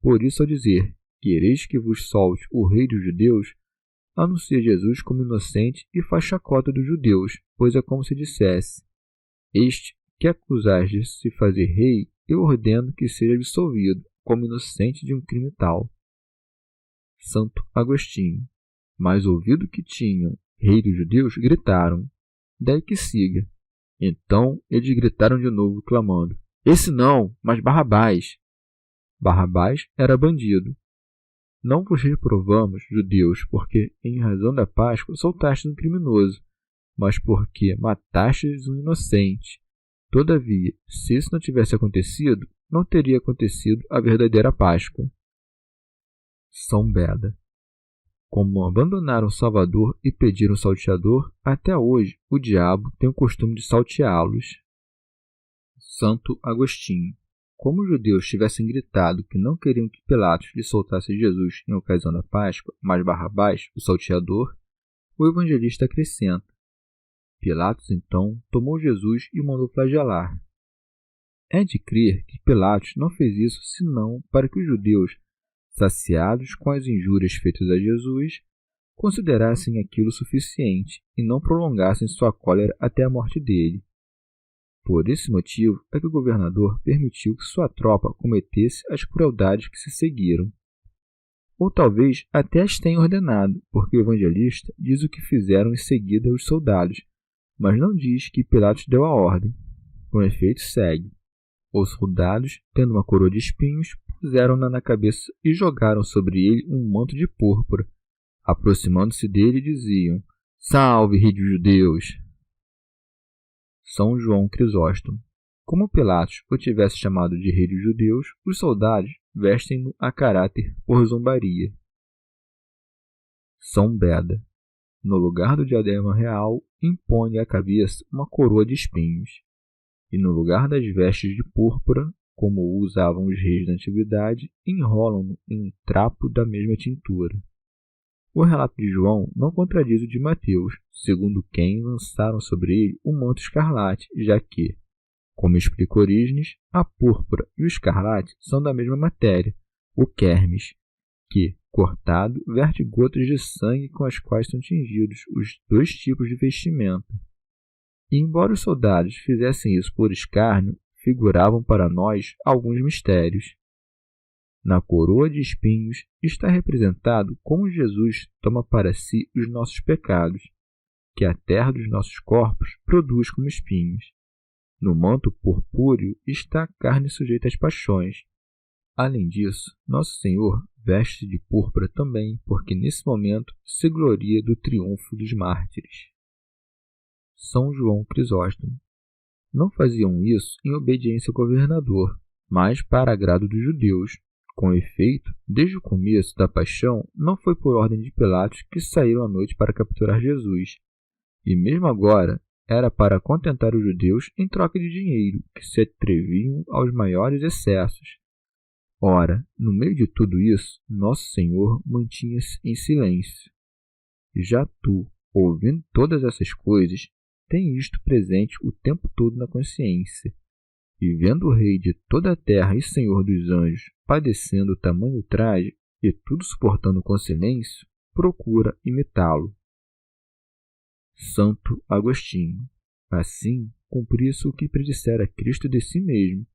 Por isso, ao dizer: quereis que vos solte o rei dos judeus, anuncia Jesus como inocente e faz chacota dos judeus, pois é como se dissesse: este que acusais de se fazer rei, eu ordeno que seja absolvido, como inocente de um crime tal. Santo Agostinho. Mas ouvido que tinham rei dos judeus, gritaram. Daí que siga. Então eles gritaram de novo, clamando: esse não, mas Barrabás. Barrabás era bandido. Não vos reprovamos, judeus, porque, em razão da Páscoa, soltastes um criminoso, mas porque matastes um inocente. Todavia, se isso não tivesse acontecido, não teria acontecido a verdadeira Páscoa. São Beda. Como abandonaram Salvador e pediram salteador, até hoje o diabo tem o costume de salteá-los. Santo Agostinho. Como os judeus tivessem gritado que não queriam que Pilatos lhe soltasse Jesus em ocasião da Páscoa, mas Barrabás, o salteador, o evangelista acrescenta: Pilatos, então, tomou Jesus e o mandou flagelar. É de crer que Pilatos não fez isso senão para que os judeus, saciados com as injúrias feitas a Jesus, considerassem aquilo suficiente e não prolongassem sua cólera até a morte dele. Por esse motivo é que o governador permitiu que sua tropa cometesse as crueldades que se seguiram. Ou talvez até as tenha ordenado, porque o evangelista diz o que fizeram em seguida os soldados, mas não diz que Pilatos deu a ordem. Com efeito, segue: os soldados, tendo uma coroa de espinhos, puseram-na na cabeça e jogaram sobre ele um manto de púrpura. Aproximando-se dele, diziam: salve, rei dos judeus! São João Crisóstomo. Como Pilatos o tivesse chamado de rei dos judeus, os soldados vestem-no a caráter por zombaria. São Beda. No lugar do diadema real, impõe à cabeça uma coroa de espinhos, e no lugar das vestes de púrpura, como usavam os reis da antiguidade, enrolam-no em um trapo da mesma tintura. O relato de João não contradiz o de Mateus, segundo quem lançaram sobre ele um manto escarlate, já que, como explica Orígenes, a púrpura e o escarlate são da mesma matéria, o kermes, que, cortado, verte gotas de sangue com as quais são tingidos os dois tipos de vestimenta. E embora os soldados fizessem isso por escárnio, figuravam para nós alguns mistérios. Na coroa de espinhos está representado como Jesus toma para si os nossos pecados, que a terra dos nossos corpos produz como espinhos. No manto purpúreo está a carne sujeita às paixões. Além disso, nosso Senhor veste de púrpura também, porque nesse momento se gloria do triunfo dos mártires. São João Crisóstomo. Não faziam isso em obediência ao governador, mas para agrado dos judeus. Com efeito, desde o começo da paixão, não foi por ordem de Pilatos que saíram à noite para capturar Jesus. E mesmo agora, era para contentar os judeus em troca de dinheiro, que se atreviam aos maiores excessos. Ora, no meio de tudo isso, nosso Senhor mantinha-se em silêncio. Já tu, ouvindo todas essas coisas, tem isto presente o tempo todo na consciência. E vendo o Rei de toda a terra e Senhor dos anjos padecendo tamanho traje e tudo suportando com silêncio, procura imitá-lo. Santo Agostinho. Assim, cumpria-se o que predissera Cristo de si mesmo.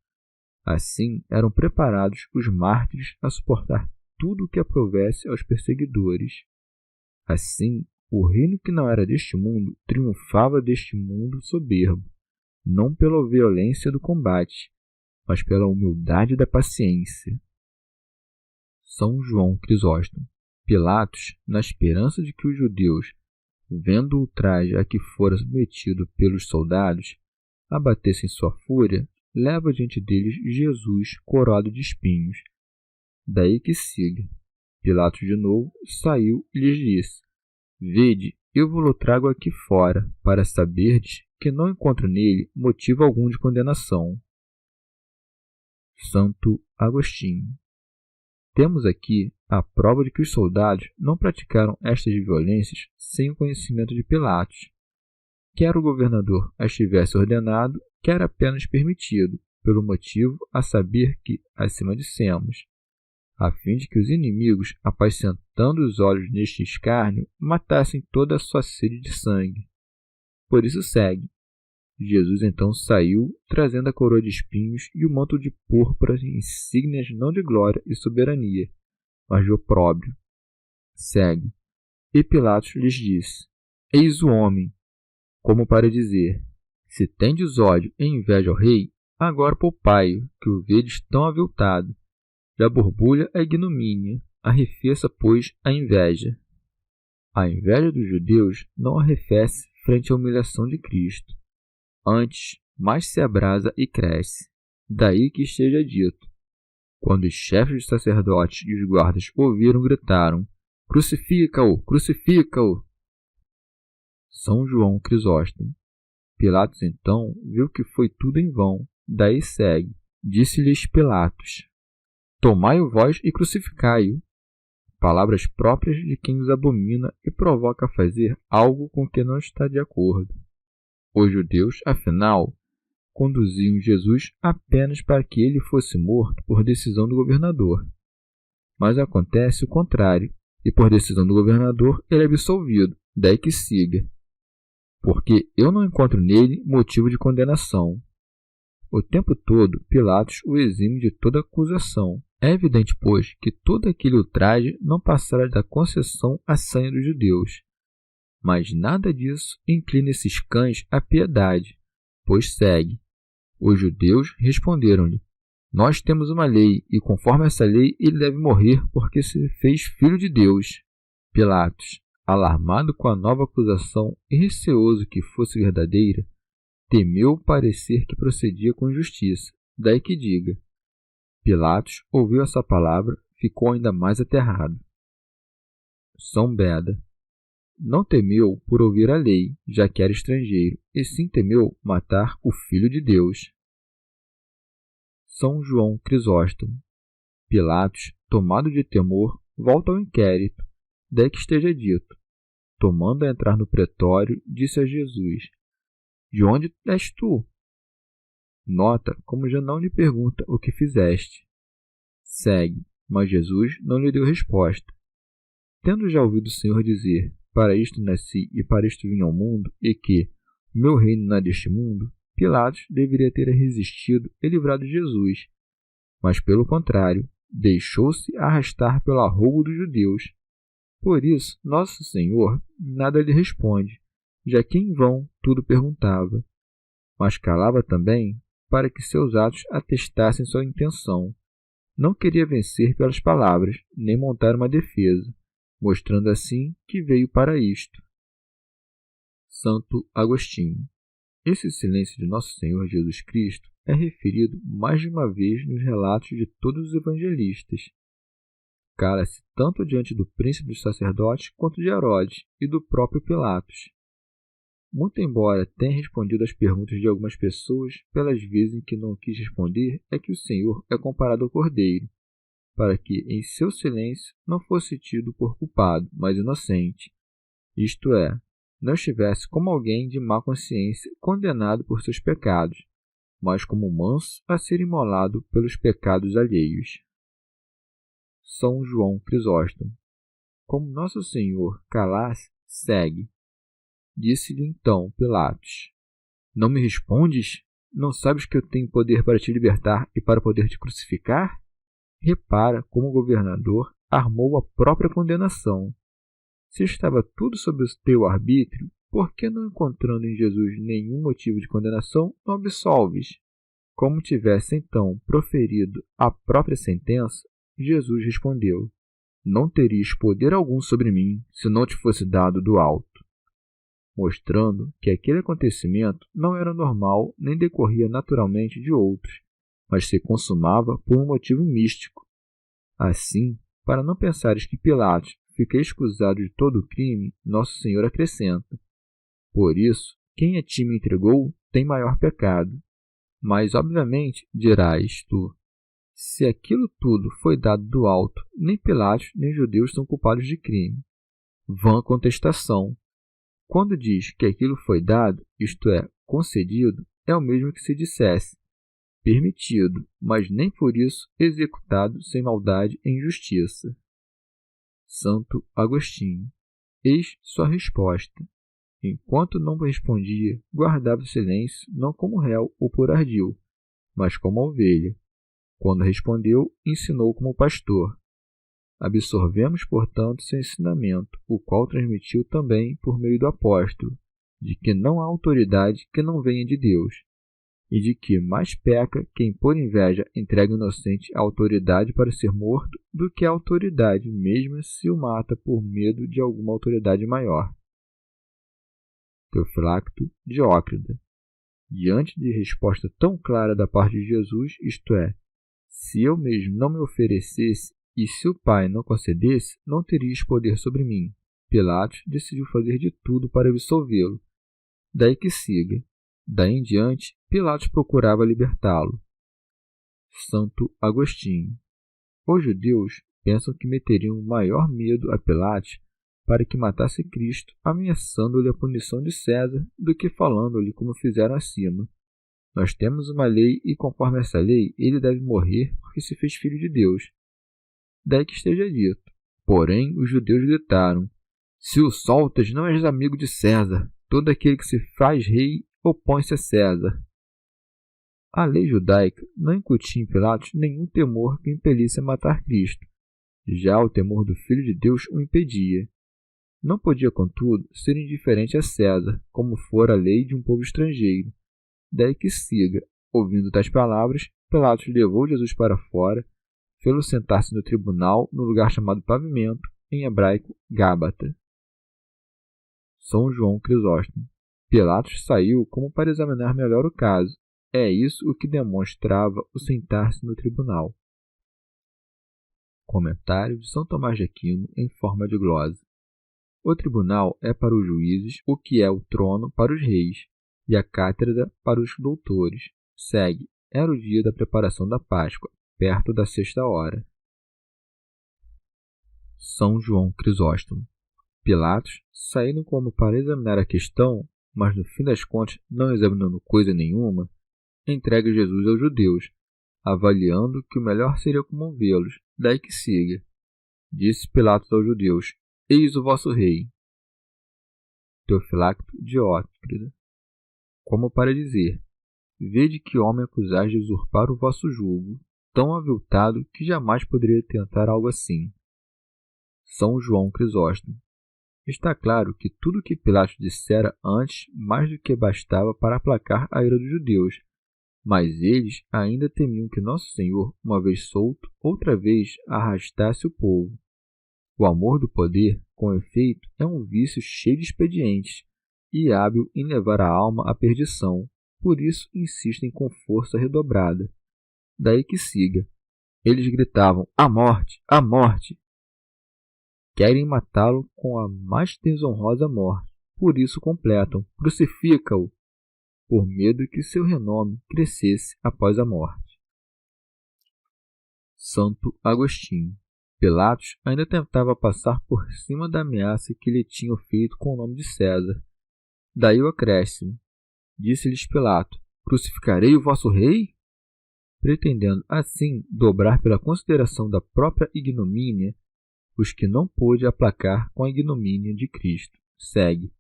Assim, eram preparados os mártires a suportar tudo o que aprovesse aos perseguidores. Assim, o reino que não era deste mundo triunfava deste mundo soberbo, não pela violência do combate, mas pela humildade da paciência. São João Crisóstomo. Pilatos, na esperança de que os judeus, vendo o ultraje a que fora submetido pelos soldados, abatessem sua fúria, leva diante deles Jesus coroado de espinhos. Daí que siga. Pilatos de novo saiu e lhes disse: Vede, eu vos trago aqui fora, para saberdes que não encontro nele motivo algum de condenação. Santo Agostinho. Temos aqui a prova de que os soldados não praticaram estas violências sem o conhecimento de Pilatos. Quer o governador as tivesse ordenado, quer apenas permitido, pelo motivo a saber que, acima dissemos, a fim de que os inimigos, apacentando os olhos neste escárnio, matassem toda a sua sede de sangue. Por isso segue. Jesus então saiu, trazendo a coroa de espinhos e o manto de púrpura, insígnias não de glória e soberania, mas de opróbrio. Segue. E Pilatos lhes disse: Eis o homem, como para dizer: Se tendes ódio e inveja ao rei, agora poupai-o, que o vedes tão aviltado. Já borbulha a ignomínia, arrefeça, pois, a inveja. A inveja dos judeus não arrefece frente à humilhação de Cristo. Antes, mais se abrasa e cresce. Daí que esteja dito: quando os chefes dos sacerdotes e os guardas ouviram, gritaram: Crucifica-o! Crucifica-o! São João Crisóstomo. Pilatos então viu que foi tudo em vão. Daí segue. Disse-lhes Pilatos: Tomai-o vós e crucificai-o. Palavras próprias de quem os abomina e provoca a fazer algo com que não está de acordo. Os judeus, afinal, conduziam Jesus apenas para que ele fosse morto por decisão do governador. Mas acontece o contrário, e por decisão do governador ele é absolvido. Daí que siga. Porque eu não encontro nele motivo de condenação. O tempo todo, Pilatos o exime de toda acusação. É evidente, pois, que todo aquele ultraje não passara da concessão à sanha dos judeus. Mas nada disso inclina esses cães à piedade, pois segue. Os judeus responderam-lhe: Nós temos uma lei, e conforme essa lei ele deve morrer porque se fez filho de Deus. Pilatos, alarmado com a nova acusação e receoso que fosse verdadeira, temeu parecer que procedia com injustiça. Daí que diga. Pilatos ouviu essa palavra, ficou ainda mais aterrado. São Beda. Não temeu por ouvir a lei, já que era estrangeiro, e sim temeu matar o Filho de Deus. São João Crisóstomo. Pilatos, tomado de temor, volta ao inquérito. Daí que esteja dito. Tomando a entrar no pretório, disse a Jesus: De onde és tu? Nota como já não lhe pergunta o que fizeste. Segue, mas Jesus não lhe deu resposta. Tendo já ouvido o Senhor dizer: Para isto nasci e para isto vim ao mundo, e que, Meu reino não é deste mundo, Pilatos deveria ter resistido e livrado Jesus, mas pelo contrário, deixou-se arrastar pelo arroubo dos judeus. Por isso, Nosso Senhor nada lhe responde, já que em vão tudo perguntava, mas calava também para que seus atos atestassem sua intenção. Não queria vencer pelas palavras, nem montar uma defesa, mostrando assim que veio para isto. Santo Agostinho. Esse silêncio de Nosso Senhor Jesus Cristo é referido mais de uma vez nos relatos de todos os evangelistas. Cala-se tanto diante do príncipe dos sacerdotes quanto de Herodes e do próprio Pilatos. Muito embora tenha respondido às perguntas de algumas pessoas, pelas vezes em que não quis responder, é que o Senhor é comparado ao cordeiro, para que em seu silêncio não fosse tido por culpado, mas inocente, isto é, não estivesse como alguém de má consciência condenado por seus pecados, mas como manso a ser imolado pelos pecados alheios. São João Crisóstomo. Como Nosso Senhor calasse, segue. Disse-lhe então Pilatos: Não me respondes? Não sabes que eu tenho poder para te libertar e para poder te crucificar? Repara como o governador armou a própria condenação. Se estava tudo sob o teu arbítrio, por que não encontrando em Jesus nenhum motivo de condenação, não absolves? Como tivesse então proferido a própria sentença, Jesus respondeu: Não terias poder algum sobre mim, se não te fosse dado do alto. Mostrando que aquele acontecimento não era normal nem decorria naturalmente de outros, mas se consumava por um motivo místico. Assim, para não pensares que Pilatos fica escusado de todo o crime, Nosso Senhor acrescenta: Por isso, quem a ti me entregou tem maior pecado. Mas, obviamente, dirás tu, se aquilo tudo foi dado do alto, nem Pilatos nem judeus são culpados de crime. Vã contestação. Quando diz que aquilo foi dado, isto é, concedido, é o mesmo que se dissesse permitido, mas nem por isso executado sem maldade e injustiça. Santo Agostinho. Eis sua resposta. Enquanto não respondia, guardava o silêncio não como réu ou por ardil, mas como ovelha. Quando respondeu, ensinou como pastor. Absorvemos, portanto, seu ensinamento, o qual transmitiu também por meio do apóstolo, de que não há autoridade que não venha de Deus, e de que mais peca quem por inveja entrega o inocente à autoridade para ser morto do que a autoridade mesma se o mata por medo de alguma autoridade maior. Teofilacto Diócrida. Diante de resposta tão clara da parte de Jesus, isto é, se eu mesmo não me oferecesse e se o Pai não concedesse, não terias poder sobre mim. Pilatos decidiu fazer de tudo para absolvê-lo. Daí que siga. Daí em diante, Pilatos procurava libertá-lo. Santo Agostinho. Os judeus pensam que meteriam maior medo a Pilatos para que matasse Cristo, ameaçando-lhe a punição de César, do que falando-lhe como fizeram acima. Nós temos uma lei e, conforme essa lei, ele deve morrer porque se fez filho de Deus. Daí que esteja dito. Porém, os judeus gritaram: Se o soltas, não és amigo de César. Todo aquele que se faz rei opõe-se a César. A lei judaica não incutia em Pilatos nenhum temor que o impelisse a matar Cristo. Já o temor do Filho de Deus o impedia. Não podia, contudo, ser indiferente a César, como fora a lei de um povo estrangeiro. Daí que siga. Ouvindo tais palavras, Pilatos levou Jesus para fora, fê-lo sentar-se no tribunal, no lugar chamado Pavimento, em hebraico Gábata. São João Crisóstomo. Pilatos saiu como para examinar melhor o caso. É isso o que demonstrava o sentar-se no tribunal. Comentário de São Tomás de Aquino em forma de glosa. O tribunal é para os juízes o que é o trono para os reis, e a cátedra para os doutores. Segue. Era o dia da preparação da Páscoa, perto da 6ª. São João Crisóstomo. Pilatos, saindo como para examinar a questão, mas no fim das contas não examinando coisa nenhuma, entrega Jesus aos judeus, avaliando que o melhor seria comovê-los. Daí que siga. Disse Pilatos aos judeus: Eis o vosso rei. Teofilacto Diócrida. como para dizer: vede que homem acusais de usurpar o vosso jugo, tão aviltado que jamais poderia tentar algo assim. São João Crisóstomo. Está claro que tudo o que Pilatos dissera antes mais do que bastava para aplacar a ira dos judeus, mas eles ainda temiam que Nosso Senhor, uma vez solto, outra vez arrastasse o povo. O amor do poder, com efeito, é um vício cheio de expedientes e hábil em levar a alma à perdição, por isso insistem com força redobrada. Daí que siga. Eles gritavam: a morte! A morte! Querem matá-lo com a mais desonrosa morte, por isso completam: crucifica-o! Por medo que seu renome crescesse após a morte. Santo Agostinho. Pilatos ainda tentava passar por cima da ameaça que lhe tinham feito com o nome de César. Daí o acréscimo. Disse-lhes Pilato: crucificarei o vosso rei? Pretendendo assim dobrar pela consideração da própria ignomínia os que não pôde aplacar com a ignomínia de Cristo. Segue.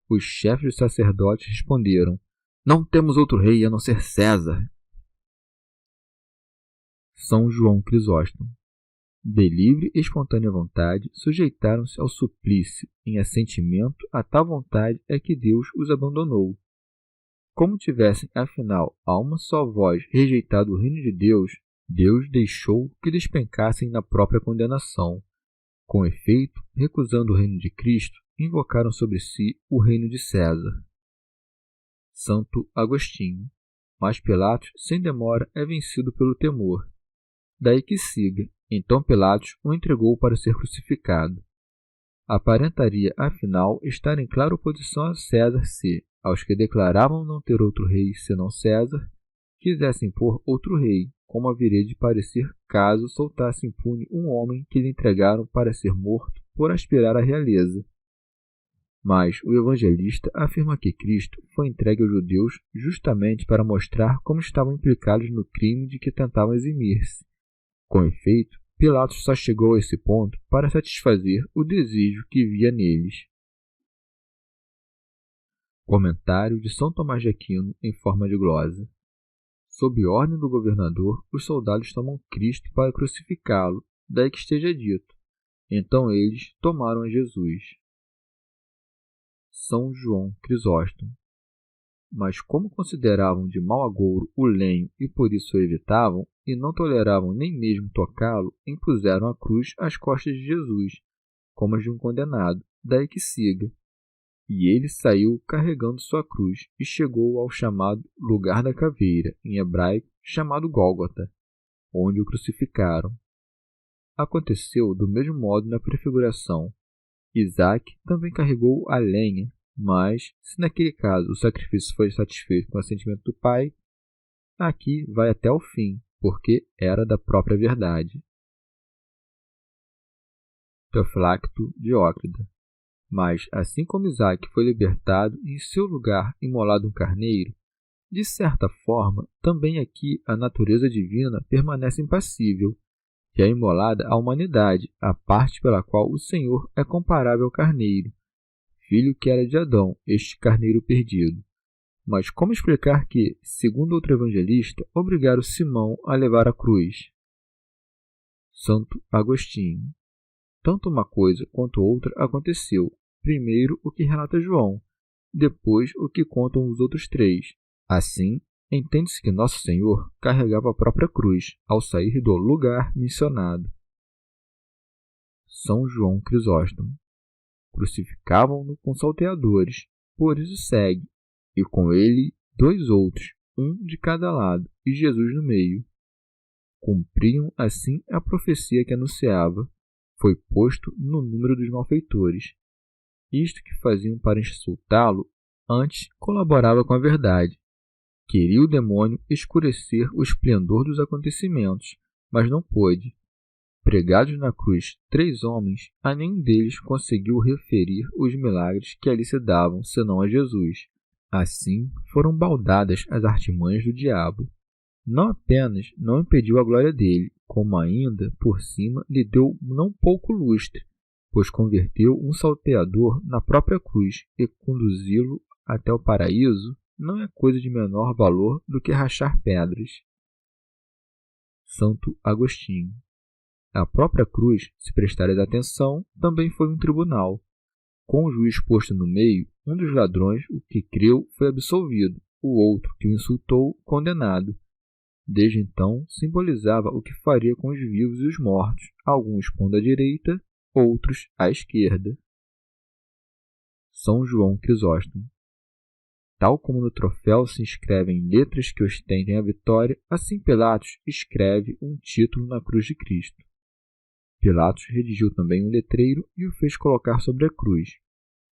Os chefes dos sacerdotes responderam: não temos outro rei a não ser César. São João Crisóstomo. De livre e espontânea vontade, sujeitaram-se ao suplício. Em assentimento a tal vontade é que Deus os abandonou. Como tivessem, afinal, a uma só voz rejeitado o reino de Deus, Deus deixou que despencassem na própria condenação. Com efeito, recusando o reino de Cristo, invocaram sobre si o reino de César. Santo Agostinho. Mas Pilatos, sem demora, é vencido pelo temor. Daí que siga. Então Pilatos o entregou para ser crucificado. Aparentaria, afinal, estar em clara oposição a César se, aos que declaravam não ter outro rei senão César, quisessem pôr outro rei, como haveria de parecer caso soltasse impune um homem que lhe entregaram para ser morto por aspirar à realeza. Mas o evangelista afirma que Cristo foi entregue aos judeus justamente para mostrar como estavam implicados no crime de que tentavam eximir-se. Com efeito, Pilatos só chegou a esse ponto para satisfazer o desejo que via neles. Comentário de São Tomás de Aquino em forma de glosa. Sob ordem do governador, os soldados tomam Cristo para crucificá-lo, daí que esteja dito: então eles tomaram a Jesus. São João Crisóstomo. Mas como consideravam de mau agouro o lenho e por isso o evitavam, e não toleravam nem mesmo tocá-lo, impuseram a cruz às costas de Jesus, como as de um condenado, daí que siga. E ele saiu carregando sua cruz e chegou ao chamado lugar da caveira, em hebraico chamado Gólgota, onde o crucificaram. Aconteceu do mesmo modo na prefiguração. Isaac também carregou a lenha, mas, se naquele caso o sacrifício foi satisfeito com o assentimento do pai, aqui vai até o fim, porque era da própria verdade. Teofilacto Diócrida. Mas, assim como Isaac foi libertado e em seu lugar imolado um carneiro, de certa forma, também aqui a natureza divina permanece impassível, e é imolada a humanidade, a parte pela qual o Senhor é comparável ao carneiro, filho que era de Adão, este carneiro perdido. Mas como explicar que, segundo outro evangelista, obrigaram Simão a levar a cruz? Santo Agostinho. Tanto uma coisa quanto outra aconteceu. Primeiro o que relata João, depois o que contam os outros três. Assim, entende-se que Nosso Senhor carregava a própria cruz ao sair do lugar mencionado. São João Crisóstomo. Crucificavam-no com salteadores, por isso segue, e com ele 2 outros, um de cada lado, e Jesus no meio. Cumpriam assim a profecia que anunciava: foi posto no número dos malfeitores. Isto que faziam para insultá-lo, antes colaborava com a verdade. Queria o demônio escurecer o esplendor dos acontecimentos, mas não pôde. Pregados na cruz 3 homens, a nenhum deles conseguiu referir os milagres que ali se davam, senão a Jesus. Assim foram baldadas as artimanhas do diabo. Não apenas não impediu a glória dele, como ainda, por cima, lhe deu não pouco lustre, pois converteu um salteador na própria cruz e conduzi-lo até o paraíso não é coisa de menor valor do que rachar pedras. Santo Agostinho. A própria cruz, se prestares atenção, também foi um tribunal. Com o juiz posto no meio, um dos ladrões, o que creu, foi absolvido, o outro, que o insultou, condenado. Desde então, simbolizava o que faria com os vivos e os mortos, alguns pondo à direita, outros à esquerda. São João Crisóstomo. Tal como no troféu se inscrevem letras que ostentem a vitória, assim Pilatos escreve um título na cruz de Cristo. Pilatos redigiu também um letreiro e o fez colocar sobre a cruz,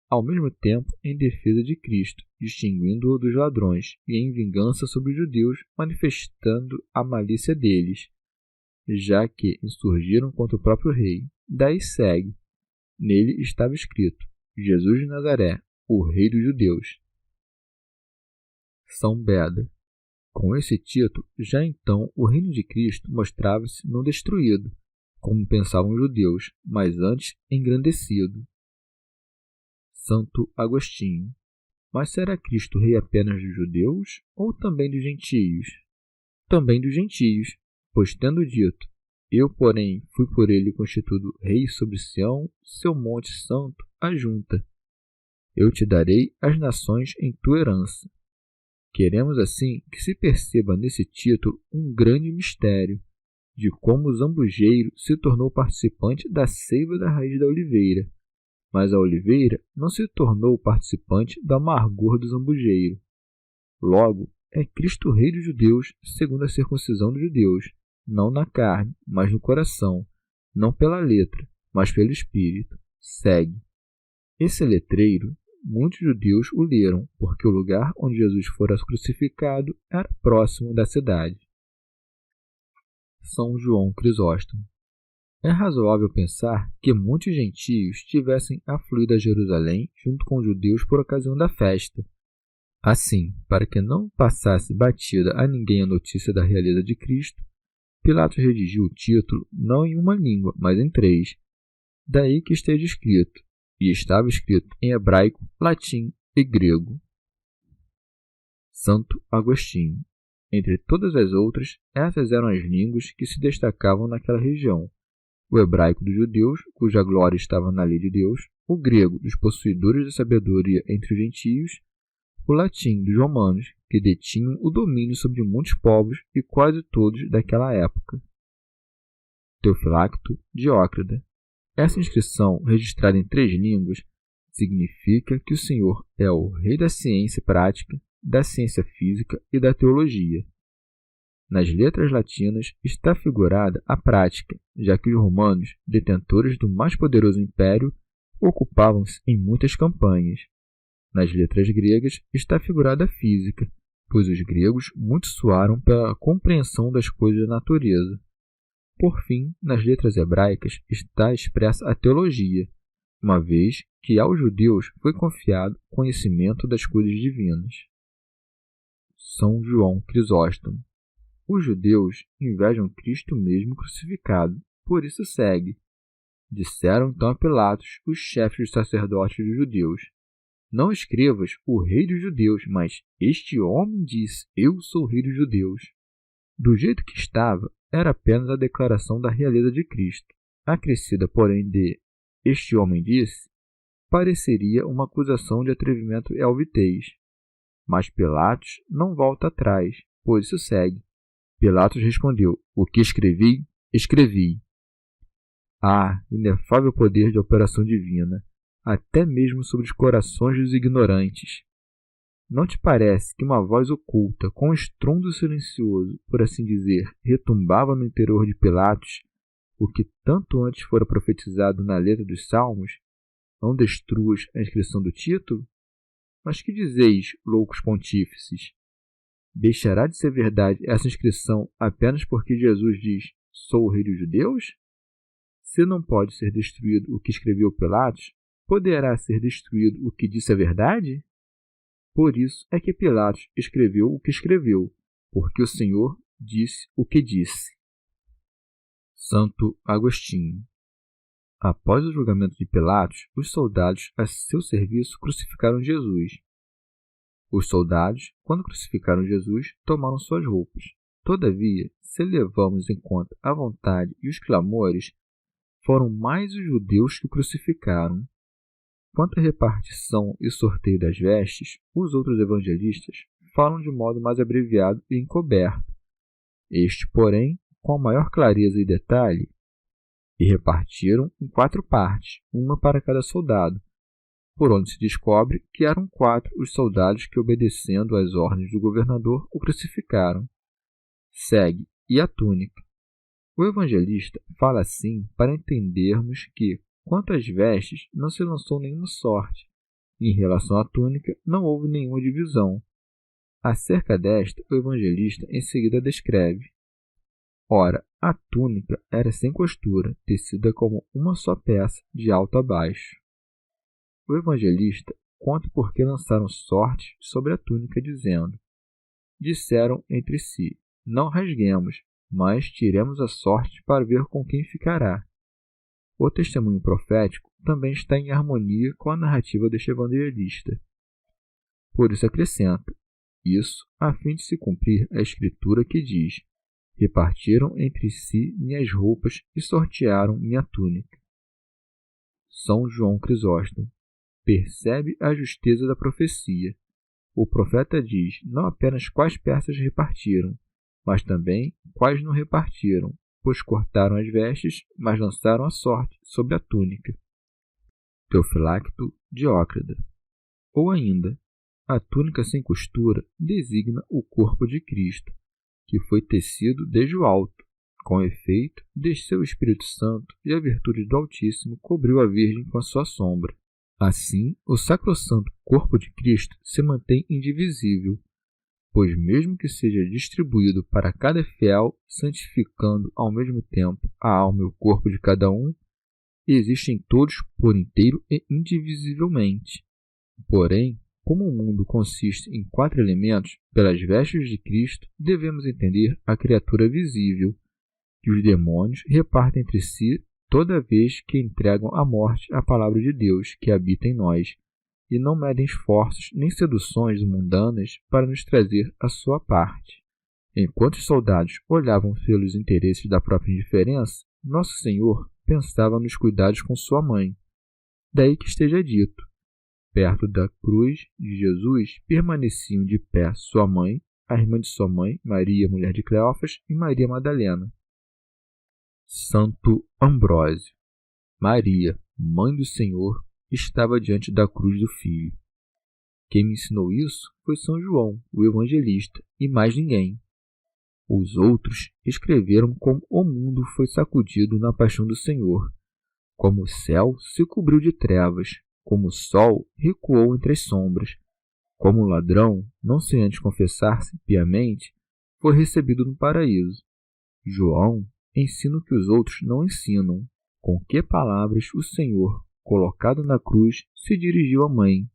ao mesmo tempo em defesa de Cristo, distinguindo-o dos ladrões, e em vingança sobre os judeus, manifestando a malícia deles, já que insurgiram contra o próprio rei. Daí segue. Nele estava escrito: Jesus de Nazaré, o Rei dos Judeus. São Beda. Com esse título, já então o reino de Cristo mostrava-se não destruído, como pensavam os judeus, mas antes engrandecido. Santo Agostinho. Mas será Cristo rei apenas dos judeus ou também dos gentios? Também dos gentios, pois tendo dito: eu, porém, fui por ele constituído rei sobre Sião, seu monte santo, ajunta: eu te darei as nações em tua herança. Queremos, assim, que se perceba nesse título um grande mistério de como o zambujeiro se tornou participante da seiva da raiz da oliveira, mas a oliveira não se tornou participante do amargor do zambujeiro. Logo, é Cristo Rei dos judeus segundo a circuncisão dos judeus, não na carne, mas no coração, não pela letra, mas pelo Espírito. Segue. Esse letreiro, muitos judeus o leram, porque o lugar onde Jesus fora crucificado era próximo da cidade. São João Crisóstomo. É razoável pensar que muitos gentios tivessem afluído a Jerusalém junto com os judeus por ocasião da festa. Assim, para que não passasse batida a ninguém a notícia da realeza de Cristo, Pilatos redigiu o título não em uma língua, mas em 3. Daí que esteja escrito, e estava escrito em hebraico, latim e grego. Santo Agostinho. Entre todas as outras, essas eram as línguas que se destacavam naquela região: o hebraico dos judeus, cuja glória estava na lei de Deus; o grego dos possuidores da sabedoria entre os gentios; o latim dos romanos, que detinham o domínio sobre muitos povos e quase todos daquela época. Teofilacto Diócrida. Essa inscrição, registrada em 3 línguas, significa que o Senhor é o Rei da ciência prática, da ciência física e da teologia. Nas letras latinas está figurada a prática, já que os romanos, detentores do mais poderoso império, ocupavam-se em muitas campanhas. Nas letras gregas está figurada a física, pois os gregos muito suaram pela compreensão das coisas da natureza. Por fim, nas letras hebraicas está expressa a teologia, uma vez que aos judeus foi confiado o conhecimento das coisas divinas. São João Crisóstomo. Os judeus invejam Cristo mesmo crucificado, por isso segue. Disseram então a Pilatos os chefes dos sacerdotes dos judeus: não escrevas o rei dos judeus, mas este homem diz: eu sou o rei dos judeus. Do jeito que estava, era apenas a declaração da realeza de Cristo. Acrescida, porém, de este homem disse, pareceria uma acusação de atrevimento e altivez. Mas Pilatos não volta atrás, pois isso segue. Pilatos respondeu: o que escrevi, escrevi. Ah, inefável poder de operação divina, até mesmo sobre os corações dos ignorantes. Não te parece que uma voz oculta, com um estrondo silencioso, por assim dizer, retumbava no interior de Pilatos, o que tanto antes fora profetizado na letra dos Salmos? Não destruas a inscrição do título? Mas que dizeis, loucos pontífices? Deixará de ser verdade essa inscrição apenas porque Jesus diz: sou o rei dos judeus? Se não pode ser destruído o que escreveu Pilatos, poderá ser destruído o que disse a verdade? Por isso é que Pilatos escreveu o que escreveu, porque o Senhor disse o que disse. Santo Agostinho. Após o julgamento de Pilatos, os soldados a seu serviço crucificaram Jesus. Os soldados, quando crucificaram Jesus, tomaram suas roupas. Todavia, se levamos em conta a vontade e os clamores, foram mais os judeus que o crucificaram. Quanto à repartição e sorteio das vestes, os outros evangelistas falam de modo mais abreviado e encoberto. Este, porém, com maior clareza e detalhe, e repartiram em 4 partes, uma para cada soldado, por onde se descobre que eram 4 os soldados que, obedecendo às ordens do governador, o crucificaram. Segue, e a túnica. O evangelista fala assim para entendermos que, quanto às vestes, não se lançou nenhuma sorte. Em relação à túnica, não houve nenhuma divisão. Acerca desta, o evangelista em seguida descreve: ora, a túnica era sem costura, tecida como uma só peça, de alto a baixo. O evangelista conta por que lançaram sorte sobre a túnica, dizendo: disseram entre si, não rasguemos, mas tiremos a sorte para ver com quem ficará. O testemunho profético também está em harmonia com a narrativa deste evangelista. Por isso acrescenta: isso a fim de se cumprir a escritura que diz: repartiram entre si minhas roupas e sortearam minha túnica. São João Crisóstomo percebe a justeza da profecia. O profeta diz não apenas quais peças repartiram, mas também quais não repartiram, pois cortaram as vestes, mas lançaram a sorte sobre a túnica. Teofilacto Diócrida. Ou ainda, a túnica sem costura designa o corpo de Cristo, que foi tecido desde o alto. Com efeito, desceu o Espírito Santo e a virtude do Altíssimo cobriu a Virgem com a sua sombra. Assim, o sacrossanto corpo de Cristo se mantém indivisível, pois mesmo que seja distribuído para cada fiel, santificando ao mesmo tempo a alma e o corpo de cada um, existem todos por inteiro e indivisivelmente. Porém, como o mundo consiste em 4 elementos, pelas vestes de Cristo devemos entender a criatura visível, que os demônios repartem entre si toda vez que entregam à morte a palavra de Deus que habita em nós, e não medem esforços nem seduções mundanas para nos trazer a sua parte. Enquanto os soldados olhavam pelos interesses da própria indiferença, Nosso Senhor pensava nos cuidados com sua mãe. Daí que esteja dito: perto da cruz de Jesus permaneciam de pé sua mãe, a irmã de sua mãe, Maria, mulher de Cleófas, e Maria Madalena. Santo Ambrósio. Maria, mãe do Senhor, estava diante da cruz do Filho. Quem me ensinou isso foi São João, o evangelista, e mais ninguém. Os outros escreveram como o mundo foi sacudido na paixão do Senhor, como o céu se cobriu de trevas, como o sol recuou entre as sombras, como o ladrão, não sem antes confessar-se piamente, foi recebido no paraíso. João ensina o que os outros não ensinam. Com que palavras o Senhor, colocado na cruz, se dirigiu à mãe.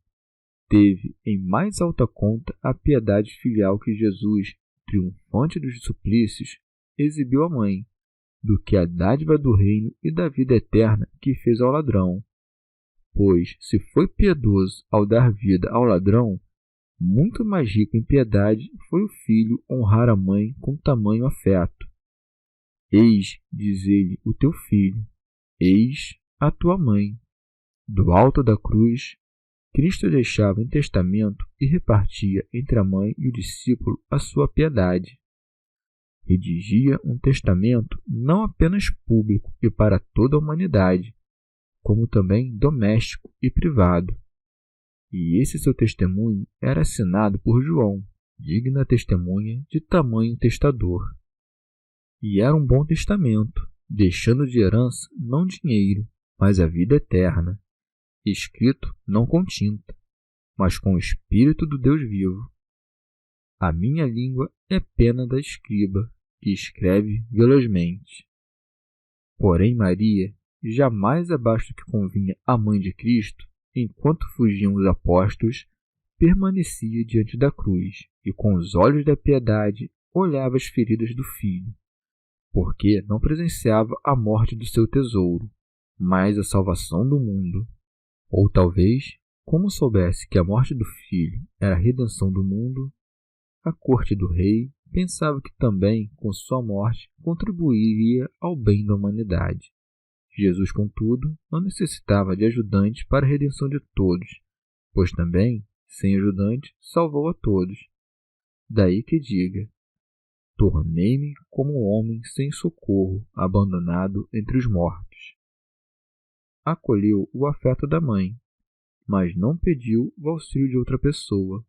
Teve em mais alta conta a piedade filial que Jesus, triunfante dos suplícios, exibiu à mãe, do que a dádiva do reino e da vida eterna que fez ao ladrão. Pois, se foi piedoso ao dar vida ao ladrão, muito mais rico em piedade foi o filho honrar a mãe com tamanho afeto. Eis, diz ele, o teu filho, eis a tua mãe. Do alto da cruz, Cristo deixava em testamento e repartia entre a mãe e o discípulo a sua piedade. Redigia um testamento não apenas público e para toda a humanidade, como também doméstico e privado. E esse seu testemunho era assinado por João, digna testemunha de tamanho testador. E era um bom testamento, deixando de herança não dinheiro, mas a vida eterna, escrito não com tinta, mas com o Espírito do Deus vivo. A minha língua é pena da escriba, que escreve velozmente. Porém Maria, jamais abaixo do que convinha à mãe de Cristo, enquanto fugiam os apóstolos, permanecia diante da cruz e com os olhos da piedade olhava as feridas do filho, porque não presenciava a morte do seu tesouro, mas a salvação do mundo. Ou talvez Como soubesse que a morte do filho era a redenção do mundo, a corte do rei pensava que também, com sua morte, contribuiria ao bem da humanidade. Jesus, contudo, não necessitava de ajudantes para a redenção de todos, pois também, sem ajudante, salvou a todos. Daí que diga: tornei-me como um homem sem socorro, abandonado entre os mortos. Acolheu o afeto da mãe, mas não pediu o auxílio de outra pessoa.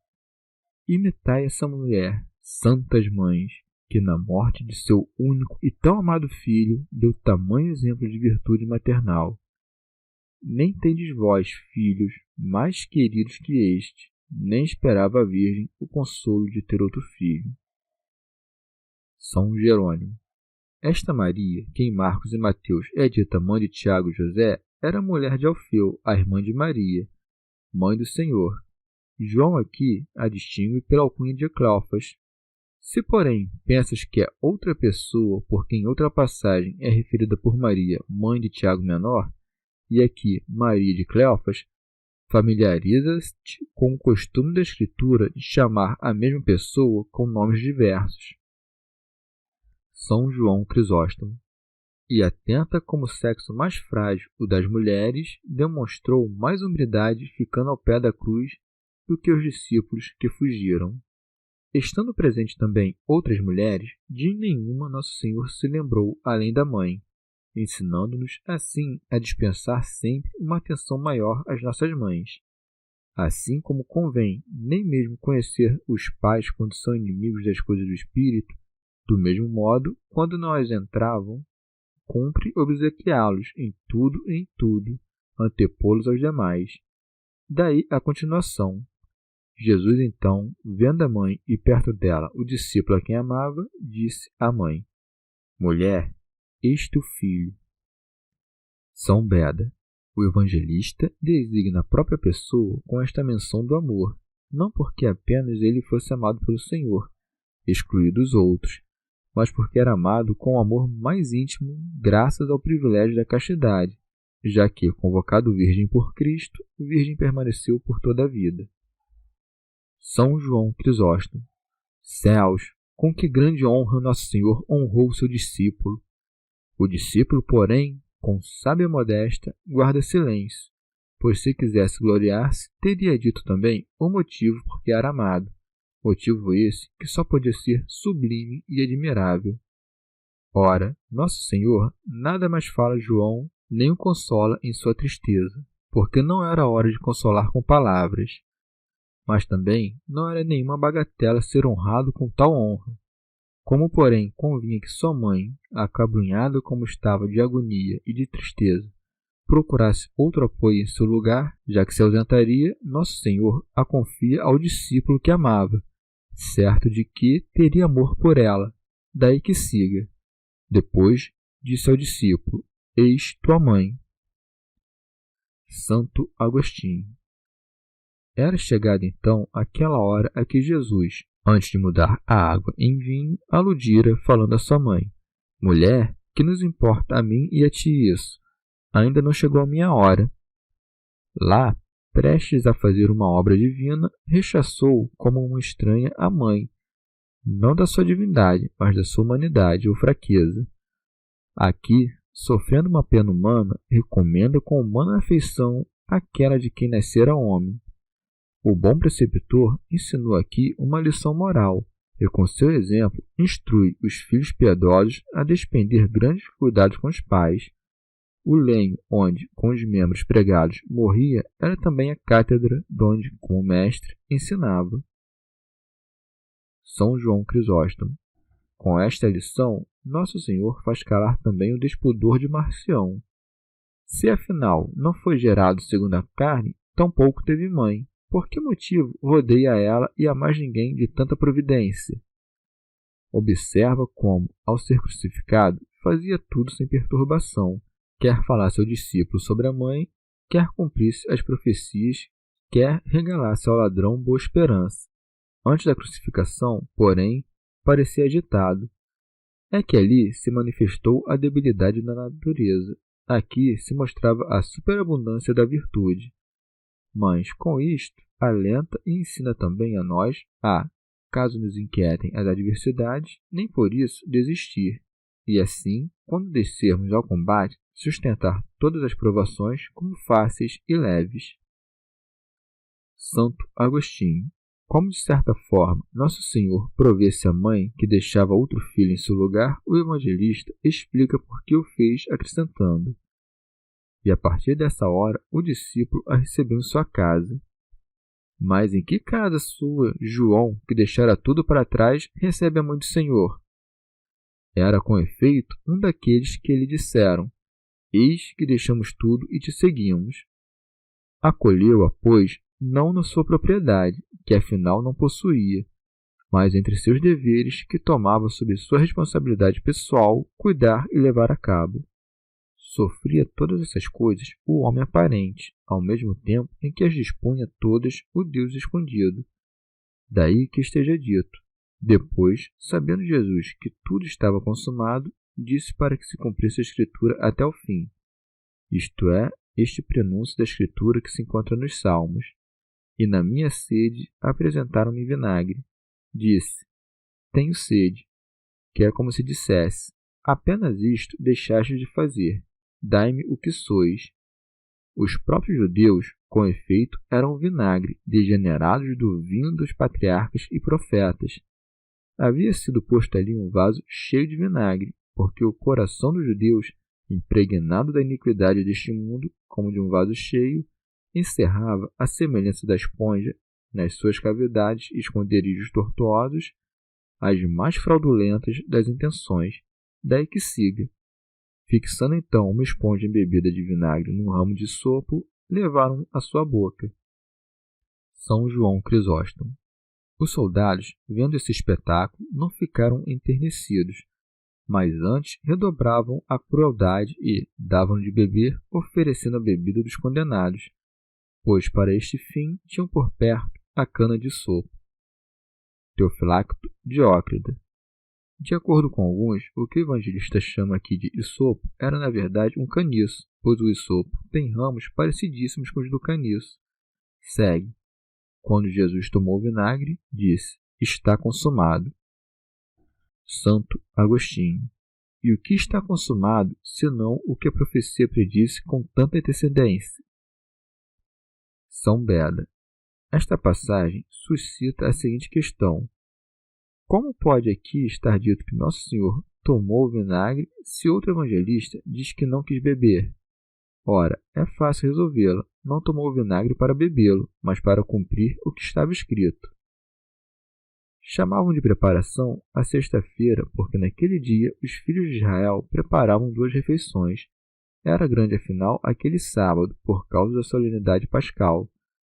Imitai essa mulher, santas mães, que na morte de seu único e tão amado filho deu tamanho exemplo de virtude maternal. Nem tendes vós, filhos, mais queridos que este, nem esperava a Virgem o consolo de ter outro filho. São Jerônimo. Esta Maria, que em Marcos e Mateus é dita mãe de Tiago e José, era mulher de Alfeu, a irmã de Maria, mãe do Senhor. João aqui a distingue pela alcunha de Cleofas. Se, porém, pensas que é outra pessoa por quem outra passagem é referida por Maria, mãe de Tiago menor, e aqui Maria de Cleofas, familiariza-te com o costume da Escritura de chamar a mesma pessoa com nomes diversos. São João Crisóstomo. E atenta como o sexo mais frágil, o das mulheres, demonstrou mais humildade ficando ao pé da cruz do que os discípulos que fugiram. Estando presentes também outras mulheres, de nenhuma Nosso Senhor se lembrou além da mãe, ensinando-nos assim a dispensar sempre uma atenção maior às nossas mães. Assim como convém nem mesmo conhecer os pais quando são inimigos das coisas do espírito, do mesmo modo, quando não as entravam, cumpre obsequiá-los em tudo e em tudo, antepô-los aos demais. Daí a continuação. Jesus, então, vendo a mãe e perto dela o discípulo a quem amava, disse à mãe: mulher, eis teu filho. São Beda. O evangelista designa a própria pessoa com esta menção do amor, não porque apenas ele fosse amado pelo Senhor, excluído os outros, mas porque era amado com o amor mais íntimo graças ao privilégio da castidade, já que, convocado virgem por Cristo, virgem permaneceu por toda a vida. São João Crisóstomo. Céus, com que grande honra Nosso Senhor honrou seu discípulo. O discípulo, porém, com sábia modéstia, guarda silêncio, pois se quisesse gloriar-se, teria dito também o motivo por que era amado. Motivo esse que só podia ser sublime e admirável. Ora, Nosso Senhor nada mais fala a João, nem o consola em sua tristeza, porque não era hora de consolar com palavras. Mas também não era nenhuma bagatela ser honrado com tal honra. Como, porém, convinha que sua mãe, acabrunhada como estava de agonia e de tristeza, procurasse outro apoio em seu lugar, já que se ausentaria, Nosso Senhor a confia ao discípulo que amava, certo de que teria amor por ela, daí que siga. Depois disse ao discípulo: eis tua mãe. Santo Agostinho. Era chegada então aquela hora a que Jesus, antes de mudar a água em vinho, aludira falando à sua mãe: mulher, que nos importa a mim e a ti isso? Ainda não chegou a minha hora. Lá, prestes a fazer uma obra divina, rechaçou como uma estranha a mãe, não da sua divindade, mas da sua humanidade ou fraqueza. Aqui, sofrendo uma pena humana, recomenda com humana afeição aquela de quem nascera homem. O bom preceptor ensinou aqui uma lição moral, e com seu exemplo instrui os filhos piedosos a despender grandes cuidados com os pais. O lenho onde, com os membros pregados, morria era também a cátedra donde, como mestre, ensinava. São João Crisóstomo. Com esta lição, Nosso Senhor faz calar também o despudor de Marcião. Se afinal não foi gerado segundo a carne, tampouco teve mãe. Por que motivo rodeia ela e a mais ninguém de tanta providência? Observa como, ao ser crucificado, fazia tudo sem perturbação, quer falasse ao discípulo sobre a mãe, quer cumprisse as profecias, quer regalasse ao ladrão boa esperança. Antes da crucificação, porém, parecia agitado. É que ali se manifestou a debilidade da natureza. Aqui se mostrava a superabundância da virtude. Mas, com isto, alenta e ensina também a nós a, caso nos inquietem as adversidades, nem por isso desistir, e assim, quando descermos ao combate, sustentar todas as provações como fáceis e leves. Santo Agostinho. Como de certa forma Nosso Senhor provesse a mãe que deixava outro filho em seu lugar, o evangelista explica por que o fez, acrescentando: e a partir dessa hora o discípulo a recebeu em sua casa. Mas em que casa sua, João, que deixara tudo para trás, recebe a mãe do Senhor? Era, com efeito, um daqueles que lhe disseram: eis que deixamos tudo e te seguimos. Acolheu-a, pois, não na sua propriedade, que afinal não possuía, mas entre seus deveres que tomava sob sua responsabilidade pessoal cuidar e levar a cabo. Sofria todas essas coisas o homem aparente, ao mesmo tempo em que as dispunha todas o Deus escondido. Daí que esteja dito: depois, sabendo Jesus que tudo estava consumado, disse para que se cumprisse a Escritura até o fim, isto é, este prenúncio da Escritura que se encontra nos Salmos. E na minha sede apresentaram-me vinagre. Disse: tenho sede, que é como se dissesse: apenas isto deixaste de fazer, dai-me o que sois. Os próprios judeus, com efeito, eram vinagre, degenerados do vinho dos patriarcas e profetas. Havia sido posto ali um vaso cheio de vinagre, porque o coração dos judeus, impregnado da iniquidade deste mundo, como de um vaso cheio, encerrava, à semelhança da esponja, nas suas cavidades e esconderijos tortuosos, as mais fraudulentas das intenções. Daí que siga. Fixando então uma esponja embebida de vinagre num ramo de sopo, levaram à sua boca. São João Crisóstomo. Os soldados, vendo esse espetáculo, não ficaram enternecidos, mas antes redobravam a crueldade e davam de beber, oferecendo a bebida dos condenados, pois para este fim tinham por perto a cana de sopo. Teofilacto Diócrida. De acordo com alguns, o que o evangelista chama aqui de isopo era na verdade um caniço, pois o isopo tem ramos parecidíssimos com os do caniço. Segue. Quando Jesus tomou o vinagre, disse: está consumado. Santo Agostinho. E o que está consumado, senão o que a profecia predisse com tanta antecedência? São Beda. Esta passagem suscita a seguinte questão: como pode aqui estar dito que Nosso Senhor tomou o vinagre se outro evangelista diz que não quis beber? Ora, é fácil resolvê-la. Não tomou o vinagre para bebê-lo, mas para cumprir o que estava escrito. Chamavam de preparação a sexta-feira, porque naquele dia os filhos de Israel preparavam 2 refeições. Era grande, afinal, aquele sábado, por causa da solenidade pascal.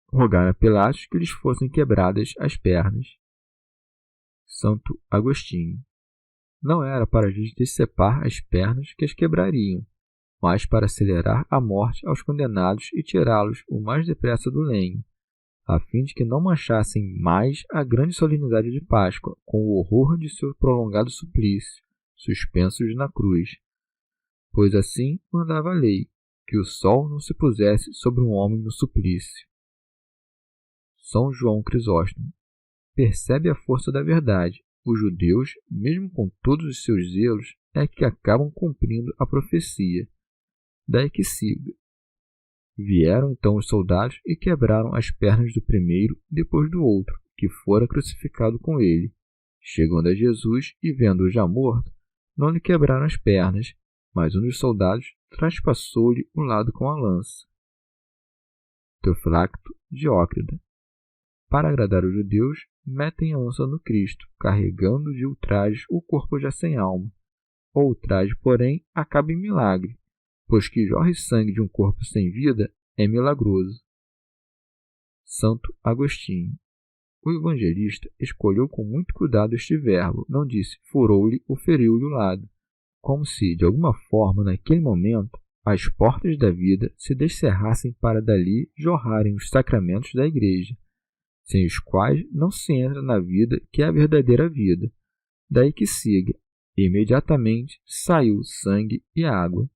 Rogaram a Pilatos que lhes fossem quebradas as pernas. Santo Agostinho. Não era para lhes decepar as pernas que as quebrariam, mas para acelerar a morte aos condenados e tirá-los o mais depressa do lenho, a fim de que não manchassem mais a grande solenidade de Páscoa com o horror de seu prolongado suplício, suspensos na cruz. Pois assim mandava a lei, que o sol não se pusesse sobre um homem no suplício. São João Crisóstomo. Percebe a força da verdade. Os judeus, mesmo com todos os seus zelos, é que acabam cumprindo a profecia. Daí que siga. Vieram então os soldados e quebraram as pernas do primeiro depois do outro, que fora crucificado com ele. Chegando a Jesus e vendo-o já morto, não lhe quebraram as pernas, mas um dos soldados traspassou-lhe o lado com a lança. Teofilacto Diócrida. Para agradar os judeus, metem a lança no Cristo, carregando de ultrajes o corpo já sem alma. O ultraje, porém, acaba em milagre, pois que jorre sangue de um corpo sem vida é milagroso. Santo Agostinho. O evangelista escolheu com muito cuidado este verbo, não disse furou-lhe ou feriu-lhe o lado, como se, de alguma forma, naquele momento, as portas da vida se descerrassem para dali jorrarem os sacramentos da Igreja, sem os quais não se entra na vida que é a verdadeira vida. Daí que siga, imediatamente saiu sangue e água.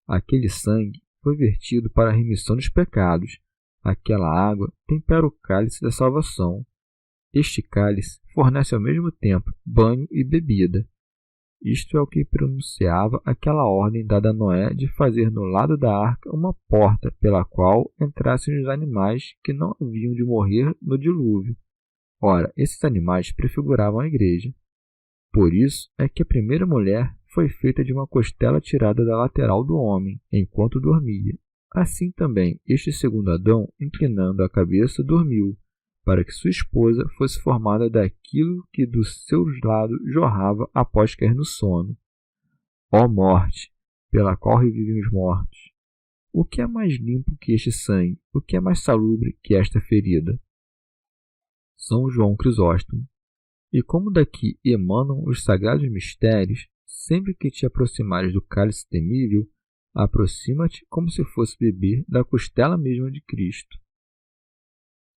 Aquele sangue foi vertido para a remissão dos pecados, Aquela água tempera o cálice da salvação. Este cálice fornece ao mesmo tempo banho e bebida. Isto é o que pronunciava aquela ordem dada a Noé de fazer no lado da arca uma porta pela qual entrassem os animais que não haviam de morrer no dilúvio. Ora, esses animais prefiguravam a igreja. Por isso é que a primeira mulher foi feita de uma costela tirada da lateral do homem, enquanto dormia. Assim também, este segundo Adão, inclinando a cabeça, dormiu, para que sua esposa fosse formada daquilo que dos seus lados jorrava após cair no sono. Ó morte, pela qual revivem os mortos! O que é mais limpo que este sangue? O que é mais salubre que esta ferida? São João Crisóstomo. E como daqui emanam os sagrados mistérios, sempre que te aproximares do cálice temível, aproxima-te como se fosse beber da costela mesma de Cristo.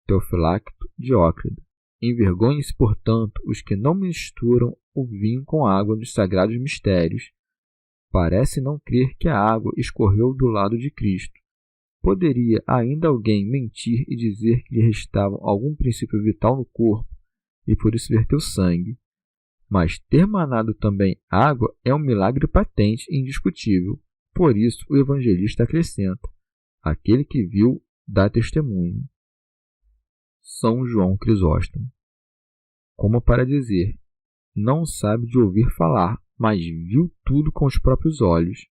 Teofilacto Diócrida. Envergonhem-se, portanto, os que não misturam o vinho com a água dos sagrados mistérios. Parece não crer que a água escorreu do lado de Cristo. Poderia ainda alguém mentir e dizer que lhe restava algum princípio vital no corpo, e por isso verteu sangue. Mas ter manado também água é um milagre patente e indiscutível. Por isso o evangelista acrescenta: aquele que viu dá testemunho. São João Crisóstomo. Como para dizer, não sabe de ouvir falar, mas viu tudo com os próprios olhos.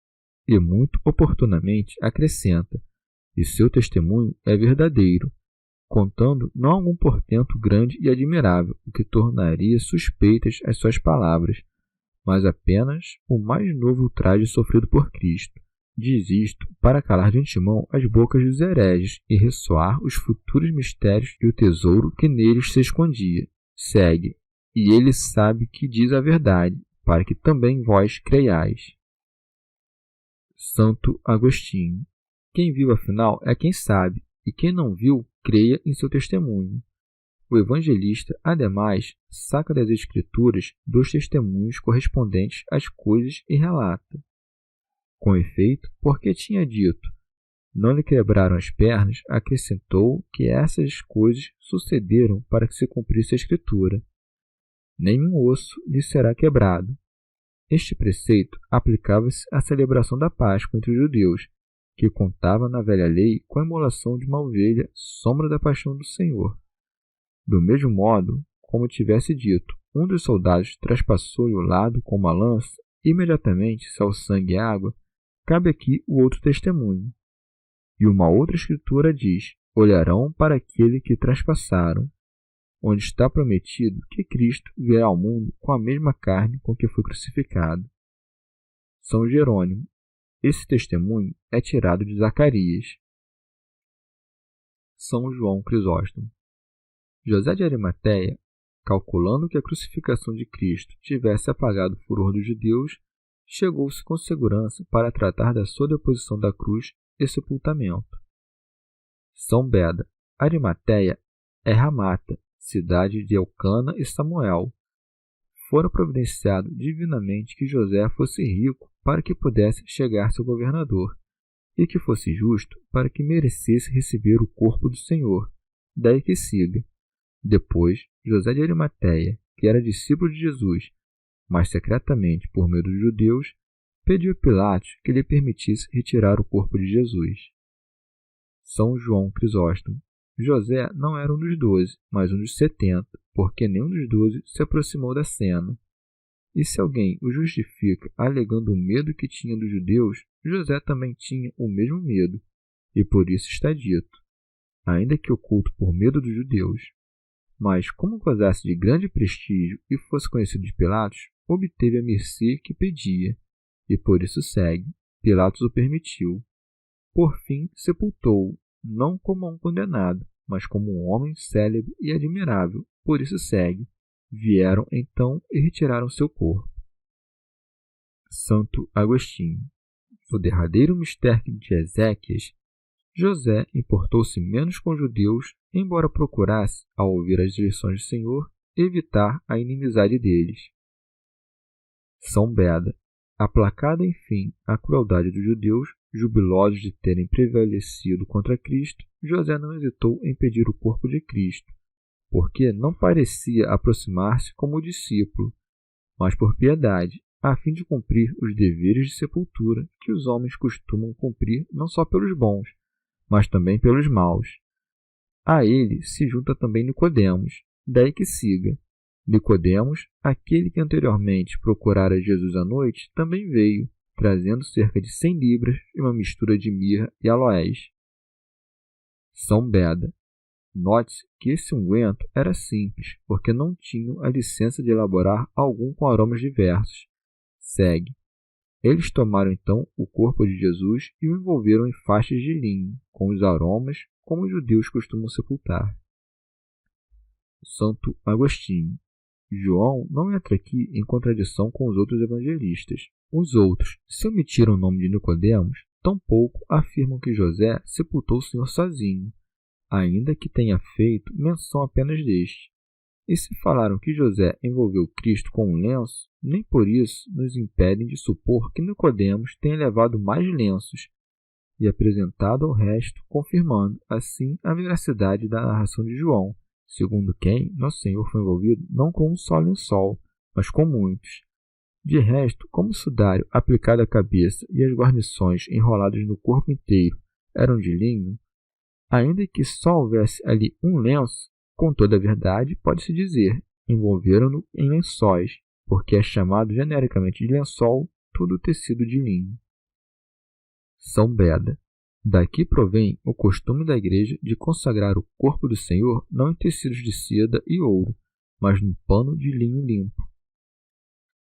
E muito oportunamente acrescenta: e seu testemunho é verdadeiro, contando não algum portento grande e admirável, o que tornaria suspeitas as suas palavras, mas apenas o mais novo ultraje sofrido por Cristo. Diz isto para calar de antemão as bocas dos hereges e ressoar os futuros mistérios e o tesouro que neles se escondia. Segue, e ele sabe que diz a verdade, para que também vós creiais. Santo Agostinho. Quem viu afinal é quem sabe, e quem não viu, creia em seu testemunho. O evangelista, ademais, saca das Escrituras 2 testemunhos correspondentes às coisas e relata. Com efeito, porque tinha dito, não lhe quebraram as pernas, acrescentou que essas coisas sucederam para que se cumprisse a Escritura. Nenhum osso lhe será quebrado. Este preceito aplicava-se à celebração da Páscoa entre os judeus, que contava na velha lei com a imolação de uma ovelha, sombra da paixão do Senhor. Do mesmo modo, como tivesse dito, um dos soldados traspassou-lhe o lado com uma lança, imediatamente saiu sangue e água, cabe aqui o outro testemunho. E uma outra escritura diz, olharão para aquele que traspassaram, onde está prometido que Cristo virá ao mundo com a mesma carne com que foi crucificado. São Jerônimo. Esse testemunho é tirado de Zacarias. São João Crisóstomo. José de Arimateia, calculando que a crucificação de Cristo tivesse apagado o furor dos judeus, chegou-se com segurança para tratar da sua deposição da cruz e sepultamento. São Beda. Arimateia é Ramata, cidade de Elcana e Samuel. Fora providenciado divinamente que José fosse rico para que pudesse chegar-se ao governador, e que fosse justo para que merecesse receber o corpo do Senhor. Daí que siga. Depois, José de Arimateia, que era discípulo de Jesus, mas secretamente por medo dos judeus, pediu a Pilatos que lhe permitisse retirar o corpo de Jesus. São João Crisóstomo. José não era um dos 12, mas um dos 70, porque nenhum dos 12 se aproximou da cena. E se alguém o justifica alegando o medo que tinha dos judeus, José também tinha o mesmo medo, e por isso está dito, ainda que oculto por medo dos judeus. Mas, como gozasse de grande prestígio e fosse conhecido de Pilatos, obteve a mercê que pedia, e por isso segue. Pilatos o permitiu. Por fim, sepultou-o, não como um condenado, mas como um homem célebre e admirável, por isso segue. Vieram então e retiraram seu corpo. Santo Agostinho. No derradeiro mistério de Ezequias, José importou-se menos com os judeus, embora procurasse, ao ouvir as direções do Senhor, evitar a inimizade deles. São Beda. Aplacada, enfim, a crueldade dos judeus, jubilosos de terem prevalecido contra Cristo, José não hesitou em pedir o corpo de Cristo, porque não parecia aproximar-se como discípulo, mas por piedade, a fim de cumprir os deveres de sepultura que os homens costumam cumprir não só pelos bons, mas também pelos maus. A ele se junta também Nicodemos, daí que siga. Nicodemos, aquele que anteriormente procurara Jesus à noite, também veio, trazendo cerca de 100 libras e uma mistura de mirra e aloés. São Beda. Note-se que esse unguento era simples, porque não tinham a licença de elaborar algum com aromas diversos. Segue. Eles tomaram então o corpo de Jesus e o envolveram em faixas de linho, com os aromas, como os judeus costumam sepultar. Santo Agostinho. João não entra aqui em contradição com os outros evangelistas. Os outros, se omitiram o nome de Nicodemos, tampouco afirmam que José sepultou o Senhor sozinho, ainda que tenha feito menção apenas deste. E se falaram que José envolveu Cristo com um lenço, nem por isso nos impedem de supor que Nicodemos tenha levado mais lenços e apresentado ao resto, confirmando assim a veracidade da narração de João, segundo quem Nosso Senhor foi envolvido não com um só lençol, mas com muitos. De resto, como o sudário aplicado à cabeça e as guarnições enroladas no corpo inteiro eram de linho, ainda que só houvesse ali um lenço, com toda a verdade pode-se dizer, envolveram-no em lençóis, porque é chamado genericamente de lençol todo o tecido de linho. São Beda. Daqui provém o costume da Igreja de consagrar o corpo do Senhor não em tecidos de seda e ouro, mas num pano de linho limpo.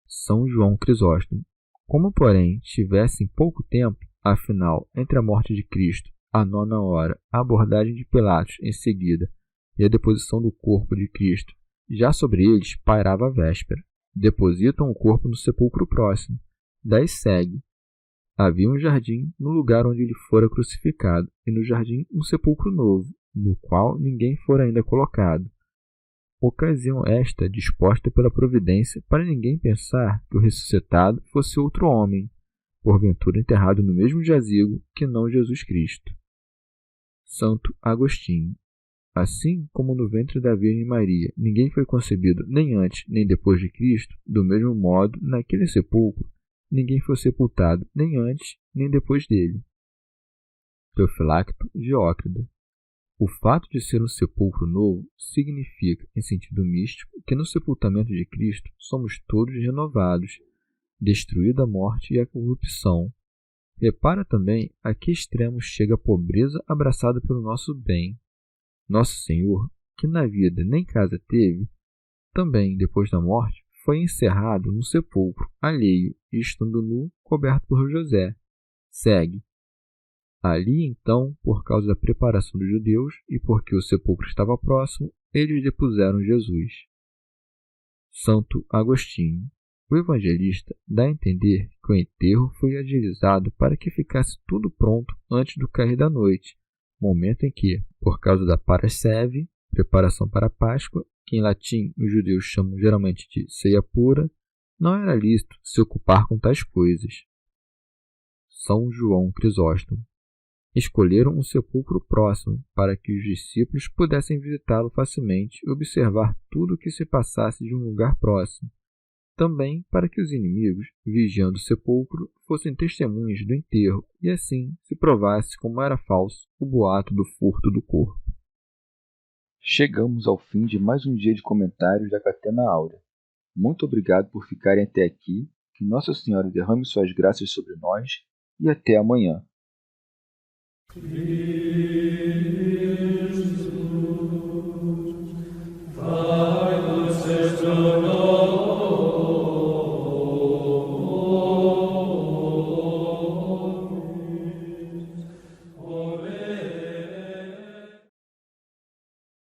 São João Crisóstomo. Como, porém, tivesse em pouco tempo, afinal, entre a morte de Cristo, a 9ª hora, a abordagem de Pilatos em seguida e a deposição do corpo de Cristo, já sobre eles pairava a véspera. Depositam o corpo no sepulcro próximo. Daí segue. Havia um jardim no lugar onde ele fora crucificado, e no jardim um sepulcro novo, no qual ninguém fora ainda colocado. Ocasião esta disposta pela providência para ninguém pensar que o ressuscitado fosse outro homem, porventura enterrado no mesmo jazigo que não Jesus Cristo. Santo Agostinho. Assim como no ventre da Virgem Maria ninguém foi concebido nem antes nem depois de Cristo, do mesmo modo, naquele sepulcro, ninguém foi sepultado nem antes nem depois dele. Teofilacto Diócrida. O fato de ser um sepulcro novo significa, em sentido místico, que no sepultamento de Cristo somos todos renovados, destruída a morte e a corrupção. Repara também a que extremo chega a pobreza abraçada pelo nosso bem. Nosso Senhor, que na vida nem casa teve, também, depois da morte, foi encerrado no sepulcro alheio e, estando nu, coberto por José. Segue. Ali, então, por causa da preparação dos judeus e porque o sepulcro estava próximo, eles depuseram Jesus. Santo Agostinho. O evangelista dá a entender que o enterro foi agilizado para que ficasse tudo pronto antes do cair da noite, momento em que, por causa da parasceve, preparação para a Páscoa, que em latim os judeus chamam geralmente de ceia pura, não era lícito se ocupar com tais coisas. São João Crisóstomo. Escolheram um sepulcro próximo para que os discípulos pudessem visitá-lo facilmente e observar tudo o que se passasse de um lugar próximo. Também para que os inimigos, vigiando o sepulcro, fossem testemunhas do enterro e assim se provasse como era falso o boato do furto do corpo. Chegamos ao fim de mais um dia de comentários da Catena Áurea. Muito obrigado por ficarem até aqui, que Nossa Senhora derrame suas graças sobre nós e até amanhã. Christus,